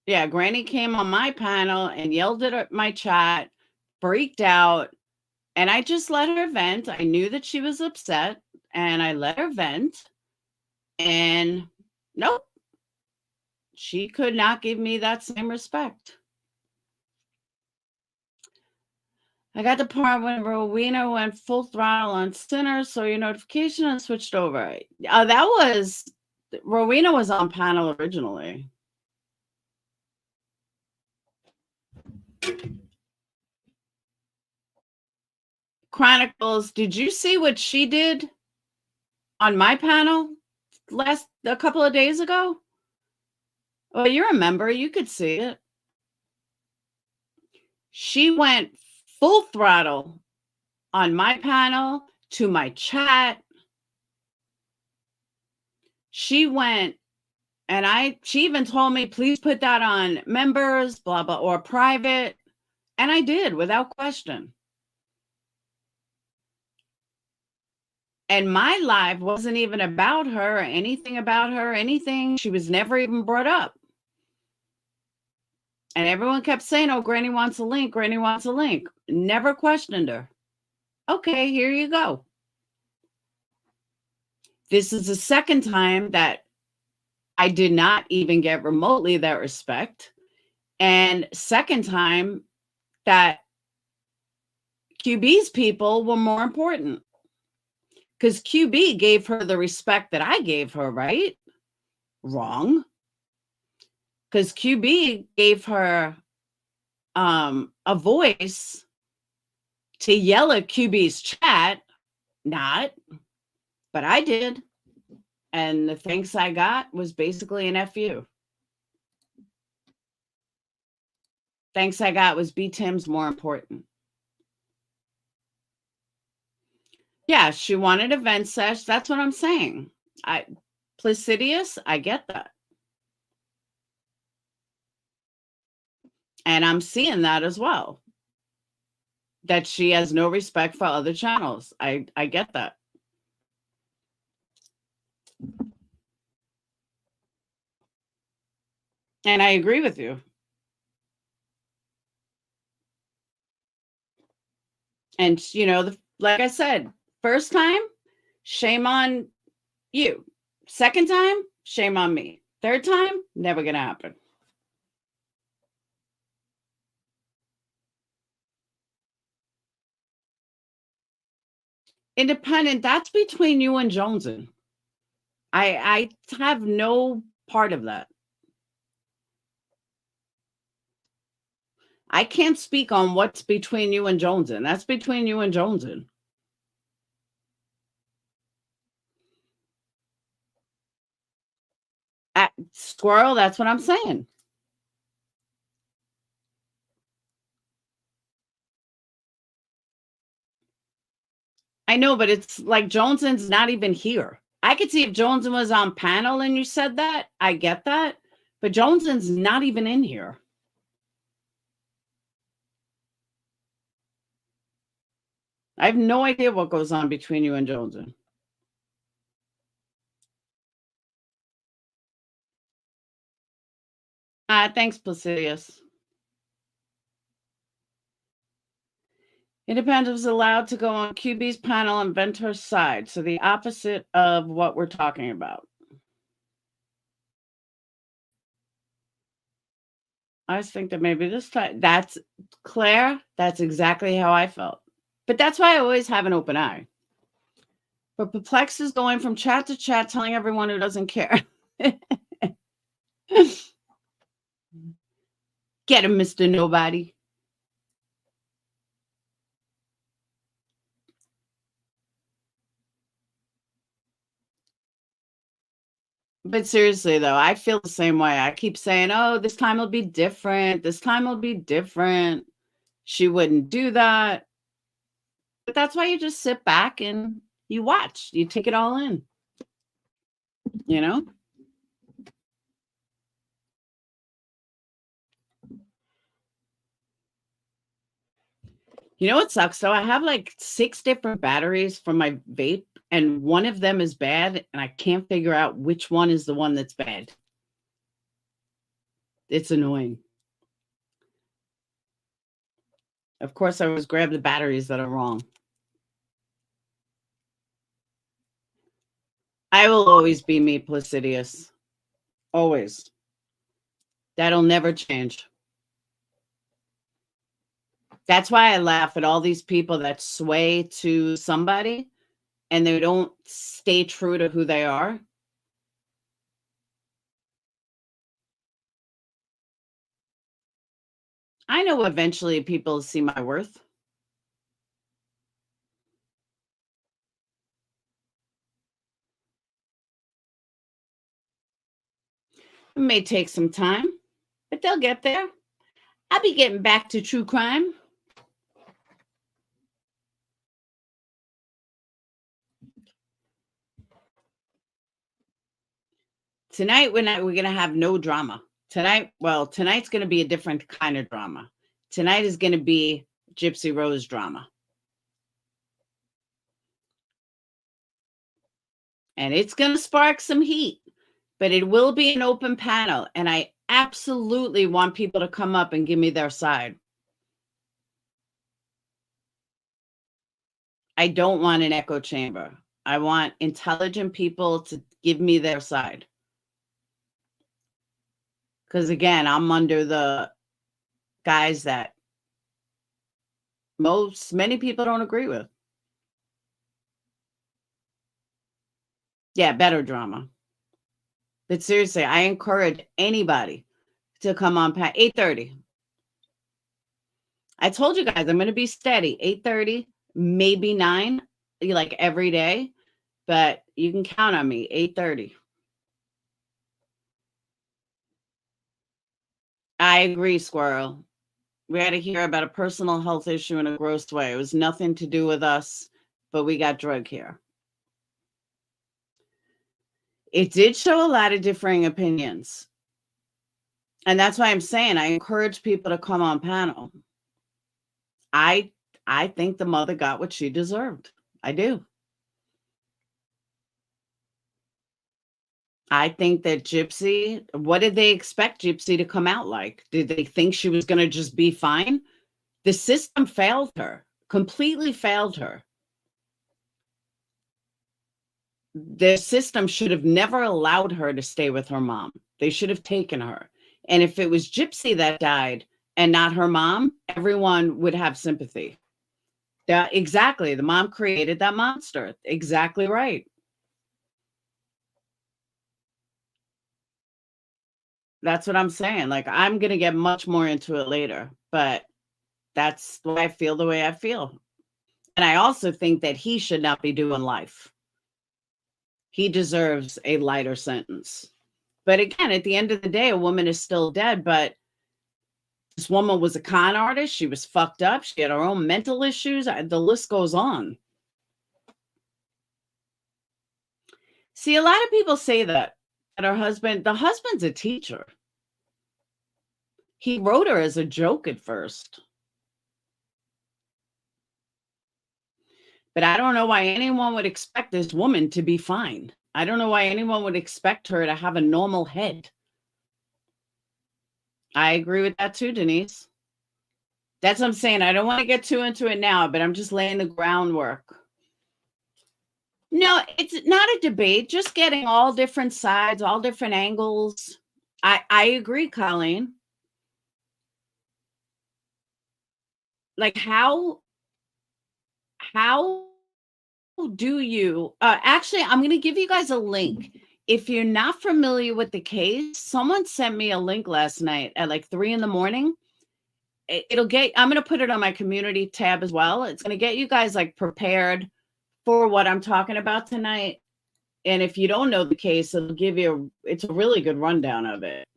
Yeah, Granny came on my panel and yelled at my chat, freaked out, and I just let her vent. I knew that she was upset, and I let her vent. And nope, she could not give me that same respect. I got the part when Rowena went full throttle on Sinner, so your notification and switched over. That was, Rowena was on panel originally. Chronicles, did you see what she did on my panel a couple of days ago? Well, you remember, you could see it. She went full throttle on my panel, to my chat. She went, and she even told me, please put that on members, blah, blah, or private. And I did, without question. And my live wasn't even about her, or anything about her, anything. She was never even brought up. And everyone kept saying, oh, Granny wants a link, Granny wants a link. Never questioned her. Okay, here you go. This is the second time that I did not even get remotely that respect. And second time that QB's people were more important. Because QB gave her the respect that I gave her, right? Wrong. Because QB gave her a voice to yell at QB's chat, not, but I did. And the thanks I got was basically an FU. Thanks I got was B Tim's more important. Yeah, she wanted a vent sesh. That's what I'm saying. Placidius, I get that. And I'm seeing that as well. That she has no respect for other channels. I get that. And I agree with you. And, you know, like I said, first time, shame on you. Second time, shame on me. Third time, never going to happen. Independent, that's between you and Joneson. I have no part of that. I can't speak on what's between you and Joneson. That's between you and Joneson. Squirrel, that's what I'm saying. I know, but it's like Joneson's not even here. I could see if Joneson was on panel and you said that, I get that, but Joneson's not even in here. I have no idea what goes on between you and Jonesy. Thanks, Placidius. Independent was allowed to go on QB's panel and vent her side. So the opposite of what we're talking about. I just think that maybe this time, that's Claire. That's exactly how I felt. But that's why I always have an open eye. But Perplex is going from chat to chat, telling everyone who doesn't care. Get him, Mr. Nobody. But seriously, though, I feel the same way. I keep saying, oh, this time will be different. This time will be different. She wouldn't do that. But that's why you just sit back and you watch. You take it all in. You know? You know what sucks, though? I have like 6 different batteries for my vape, and one of them is bad, and I can't figure out which one is the one that's bad. It's annoying. Of course, I always grab the batteries that are wrong. I will always be me, Placidius. Always. That'll never change. That's why I laugh at all these people that sway to somebody and they don't stay true to who they are. I know eventually people see my worth. It may take some time, but they'll get there. I'll be getting back to true crime. Tonight, we're going to have no drama. Tonight's going to be a different kind of drama. Tonight is going to be Gypsy Rose drama. And it's going to spark some heat, but it will be an open panel. And I absolutely want people to come up and give me their side. I don't want an echo chamber. I want intelligent people to give me their side. Because again, I'm under the guys that many people don't agree with. Yeah, better drama. But seriously, I encourage anybody to come on 8:30. I told you guys I'm going to be steady. 8:30, maybe 9, like every day. But you can count on me. 8:30. I agree, Squirrel. We had to hear about a personal health issue in a gross way. It was nothing to do with us, but we got drug here. It did show a lot of differing opinions. And that's why I'm saying I encourage people to come on panel. I think the mother got what she deserved. I do. I think that Gypsy, what did they expect Gypsy to come out like? Did they think she was going to just be fine? The system failed her, completely failed her. The system should have never allowed her to stay with her mom. They should have taken her. And if it was Gypsy that died and not her mom, everyone would have sympathy. Exactly. The mom created that monster. Exactly right. That's what I'm saying. Like, I'm going to get much more into it later, but that's why I feel the way I feel. And I also think that he should not be doing life. He deserves a lighter sentence. But again, at the end of the day, a woman is still dead, but this woman was a con artist. She was fucked up. She had her own mental issues. The list goes on. See, a lot of people say that her husband, the husband's a teacher. He wrote her as a joke at first. But I don't know why anyone would expect this woman to be fine. I don't know why anyone would expect her to have a normal head. I agree with that too, Denise. That's what I'm saying. I don't want to get too into it now, but I'm just laying the groundwork. No, it's not a debate, just getting all different sides, all different angles. I agree, Colleen. Like how do you actually, I'm going to give you guys a link. If you're not familiar with the case, someone sent me a link last night at like 3 a.m. It'll get, I'm going to put it on my community tab as well. It's going to get you guys like prepared for what I'm talking about tonight. And if you don't know the case, it'll give you, it's a really good rundown of it.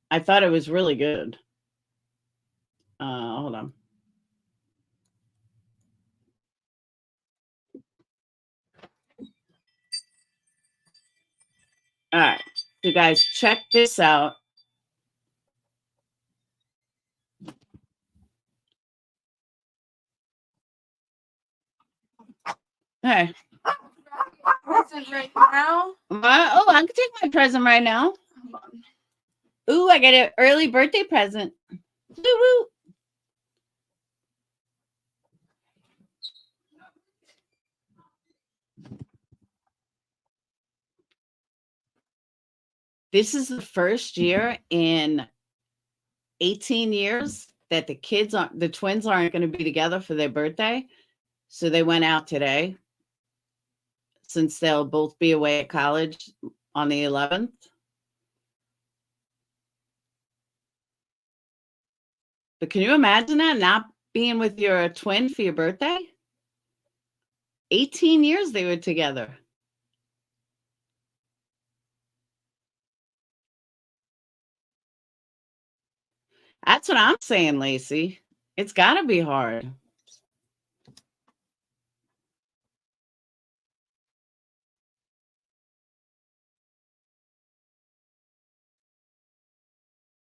I thought it was really good. Hold on. All right, so guys, check this out. Hey. Present right now. Oh, I can take my present right now. Ooh, I get an early birthday present. Woo woo. This is the first year in 18 years that the twins aren't going to be together for their birthday. So they went out today since they'll both be away at college on the 11th. But can you imagine that, not being with your twin for your birthday? 18 years they were together. That's what I'm saying, Lacey. It's got to be hard.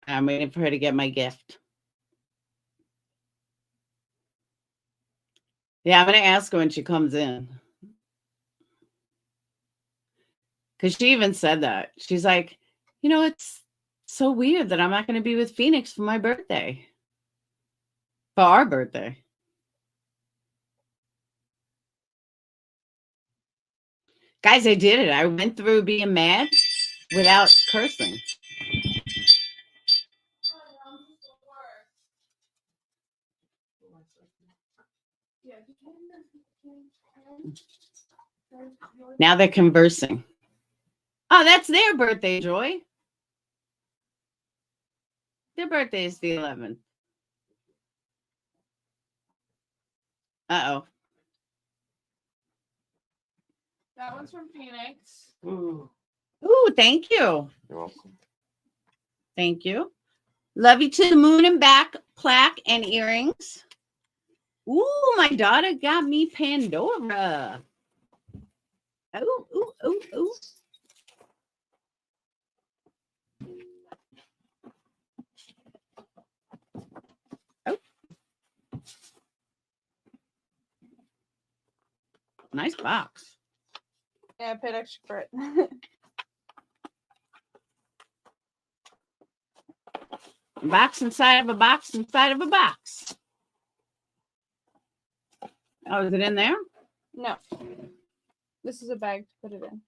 I'm waiting for her to get my gift. Yeah, I'm going to ask her when she comes in. Because she even said that. She's like, you know, it's so weird that I'm not going to be with Phoenix for my birthday. For our birthday. Guys, I did it. I went through being mad without cursing. Now they're conversing. Oh, that's their birthday, Joy. Their birthday is the 11th. Uh-oh. That one's from Phoenix. Ooh, thank you. You're welcome. Thank you. Love you to the moon and back, plaque and earrings. Ooh, my daughter got me Pandora. Oh, ooh, ooh, ooh. Oh. Nice box. Yeah, I paid extra for it. Box inside of a box inside of a box. Oh, is it in there? No. This is a bag to put it in.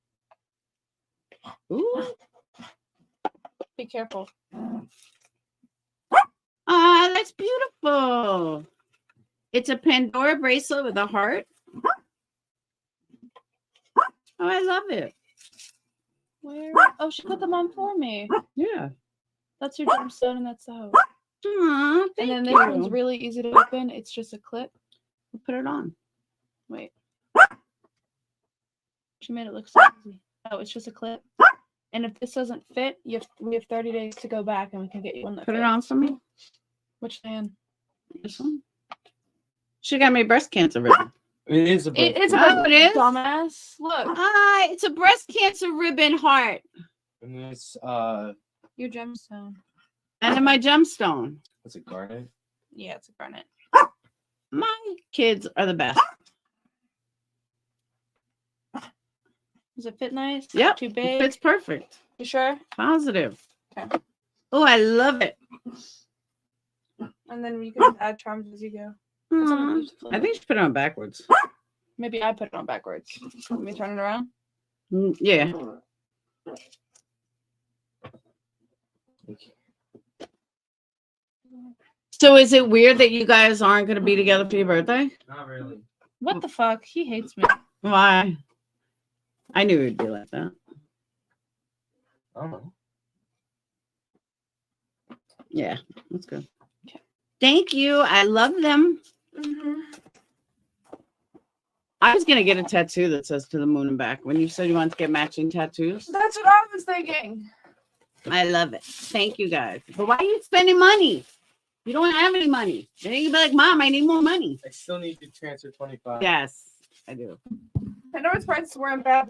Ooh. Be careful. Ah, that's beautiful. It's a Pandora bracelet with a heart. Oh, I love it. Where? Oh, she put them on for me. Yeah. That's your gemstone and that's the hoe. Aw, And thank then you. this one's really easy to open. It's just a clip. We'll put it on. Wait. She made it look so easy. Oh, it's just a clip. And if this doesn't fit, we have 30 days to go back and we can get you one that Put fits. it on for me. Which hand? This one. She got me breast cancer ribbon. It is a birthday. It's a Oh, it is? dumbass. Look. Ah, it's a breast cancer ribbon heart. And it's Your gemstone. And then my gemstone. what's it, garnet? Yeah, it's a garnet. My kids are the best. Does it fit nice? Yep. Too big? It's perfect. You sure? Positive. Okay. Oh, I love it. And then you can add charms as you go. That's what I Aw, used to flip I it. think she put it on backwards. Maybe I put it on backwards. Let me turn it around. Yeah. So is it weird that you guys aren't going to be together for your birthday? Not really. What the fuck? He hates me. Why? I knew it'd be like that. Oh. Yeah, that's good. Okay. Thank you. I love them. I was going to get a tattoo that says to the moon and back. When you said you wanted to get matching tattoos, That's what I was thinking. I love it. Thank you guys. But why are you spending money? You don't have any money. Then you can be like, Mom, I need more money. I still need to transfer 25. Yes, I do. Pandora's prices weren't bad.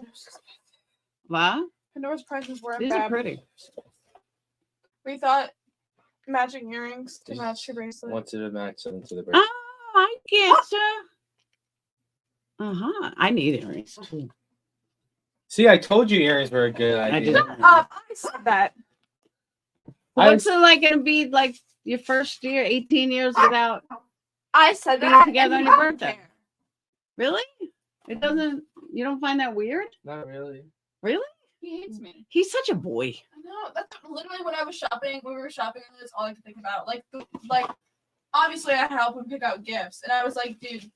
What? Pandora's prices weren't These bad. are pretty. We thought matching earrings to match your bracelet. Want to match them to the bracelet. Oh, I get you. Uh-huh. I need earrings too. See, I told you earrings were a good I idea. did. I said that. What's it like going to be like your first year, 18 years without I said being that. together and on your you didn't birthday? care. Really? It doesn't, you don't find that weird? Not really. Really? He hates me. He's such a boy. I know. That's literally when I was shopping. When we were shopping, that's all I could think about. Like, obviously, I help him pick out gifts, and I was like, dude,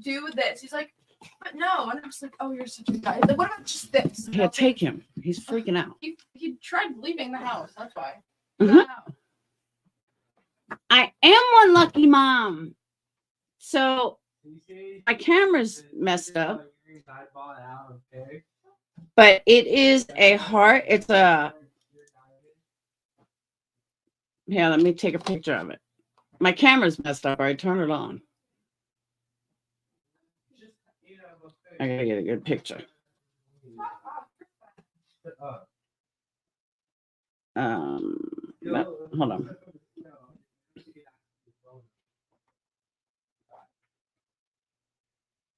do this. He's like, but no. And I was like, oh, you're such a guy. He's like, what about just this? And I Yeah, was take him. He's freaking out. like, he tried leaving the house. That's why. Mhm. I am one lucky mom. So my camera's messed up, but it is a heart. It's a, here, let me take a picture of it. My camera's messed up. I turn it on. I gotta get a good picture. Hold on.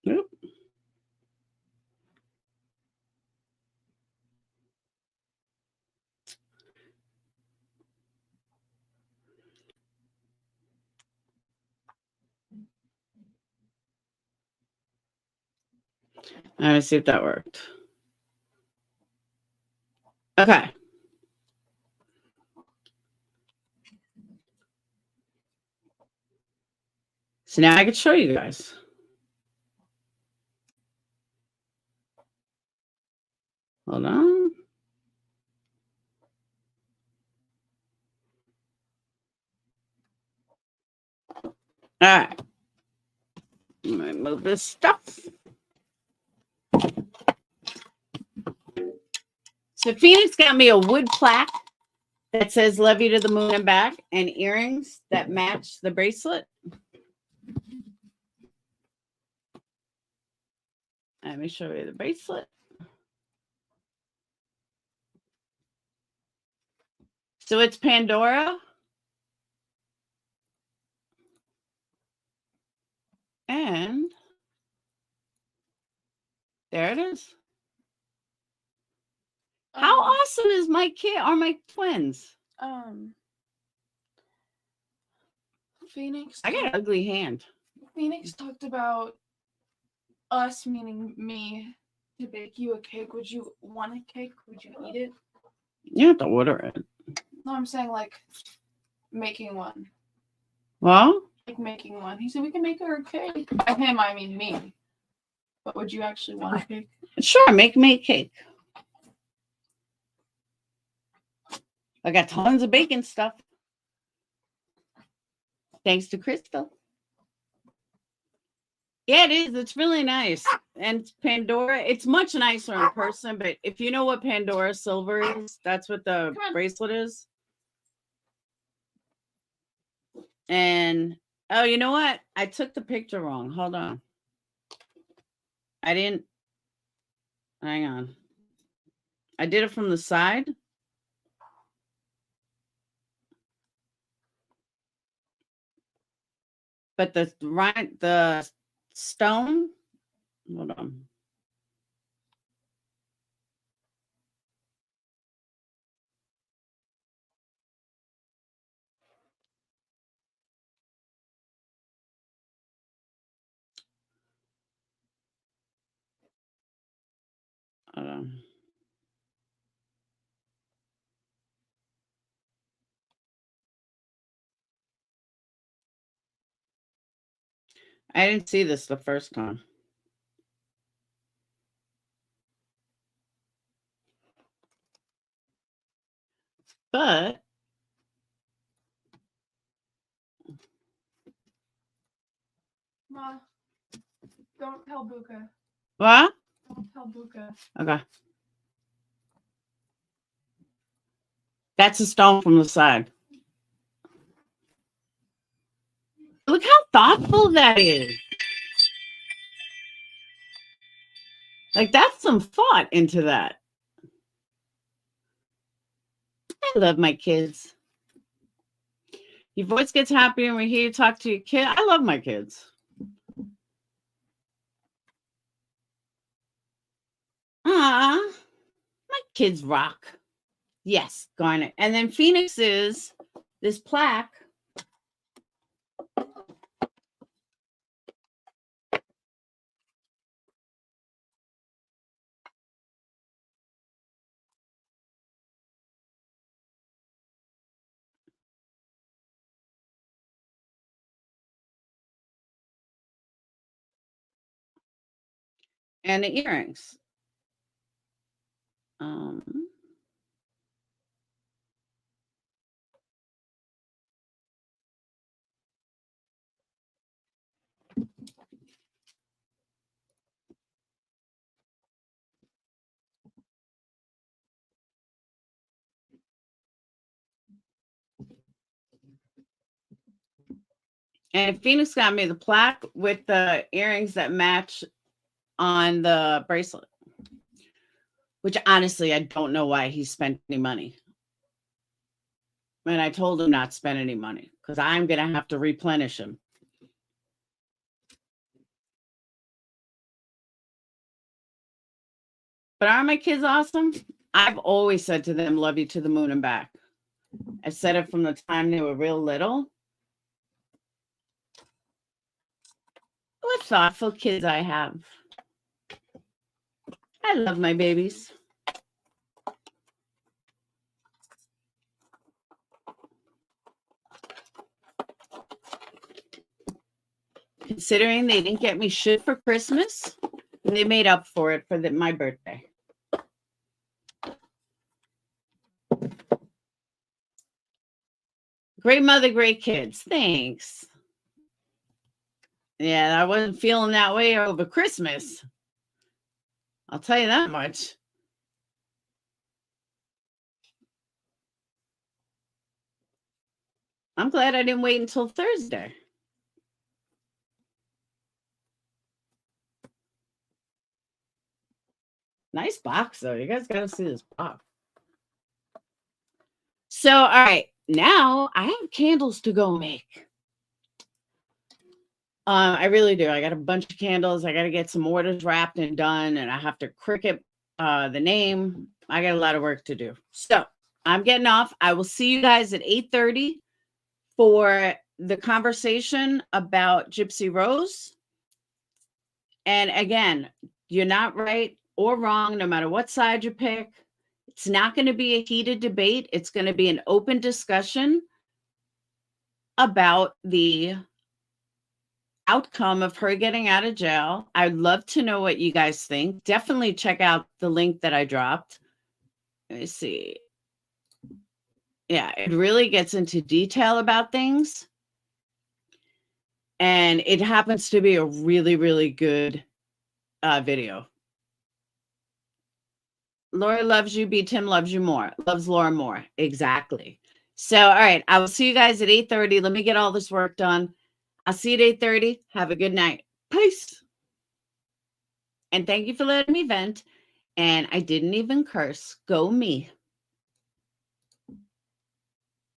Nope. Let's see if that worked. Okay. So now I can show you guys. Hold on. All right. I'm gonna move this stuff. So Phoenix got me a wood plaque that says "Love you to the moon and back" and earrings that match the bracelet. Let me show you the bracelet. So it's Pandora. And there it is. How awesome is my kid or my twins? Phoenix. I got an ugly hand. Phoenix talked about us, meaning me, to bake you a cake. Would you want a cake? Would you eat it? You have to order it. No, I'm saying like making one. Well, Like making one. He said we can make her a cake. By him, I mean me. But would you actually want a cake? sure, make me a cake. I got tons of baking stuff. Thanks to Crystal. Yeah, it is. It's really nice. And it's Pandora. It's much nicer in person, but if you know what Pandora silver is, that's what the bracelet is. And oh, you know what? I took the picture wrong. Hold on. I didn't. Hang on. I did it from the side. but the stone, hold on. Hold on. I didn't see this the first time. But Ma, don't tell Buka. what? Don't tell Buka. Okay. That's a stone from the side. Look how thoughtful that is. Like, that's some thought into that. I love my kids. Your voice gets happy when we hear you talk to your kid. I love my kids. Ah, my kids rock. Yes, Garnet. And then Phoenix is this plaque. And the earrings. And Phoenix got me the plaque with the earrings that match on the bracelet. Which honestly, I don't know why he spent any money. And I told him not to spend any money because I'm going to have to replenish him. But aren't my kids awesome? I've always said to them, love you to the moon and back. I said it from the time they were real little. What thoughtful kids I have. I love my babies. Considering they didn't get me shit for Christmas, and they made up for it for my birthday. Great mother, great kids. Thanks. Yeah, I wasn't feeling that way over Christmas. I'll tell you that much. I'm glad I didn't wait until Thursday. Nice box, though. You guys got to see this box. So, all right. Now I have candles to go make. I really do. I got a bunch of candles. I got to get some orders wrapped and done, and I have to cricket the name. I got a lot of work to do. So I'm getting off. I will see you guys at 8:30 for the conversation about Gypsy Rose. And again, you're not right or wrong, no matter what side you pick. It's not going to be a heated debate. It's going to be an open discussion about the outcome of her getting out of jail. I'd love to know what you guys think. Definitely check out the link that I dropped. Let me see. Yeah, it really gets into detail about things. And it happens to be a really, really good video. Laura loves you. B. Tim loves you more. Loves Laura more. Exactly. So, all right. I will see you guys at 8:30. Let me get all this work done. I'll see you at 8:30. Have a good night. Peace. And thank you for letting me vent. And I didn't even curse. Go me.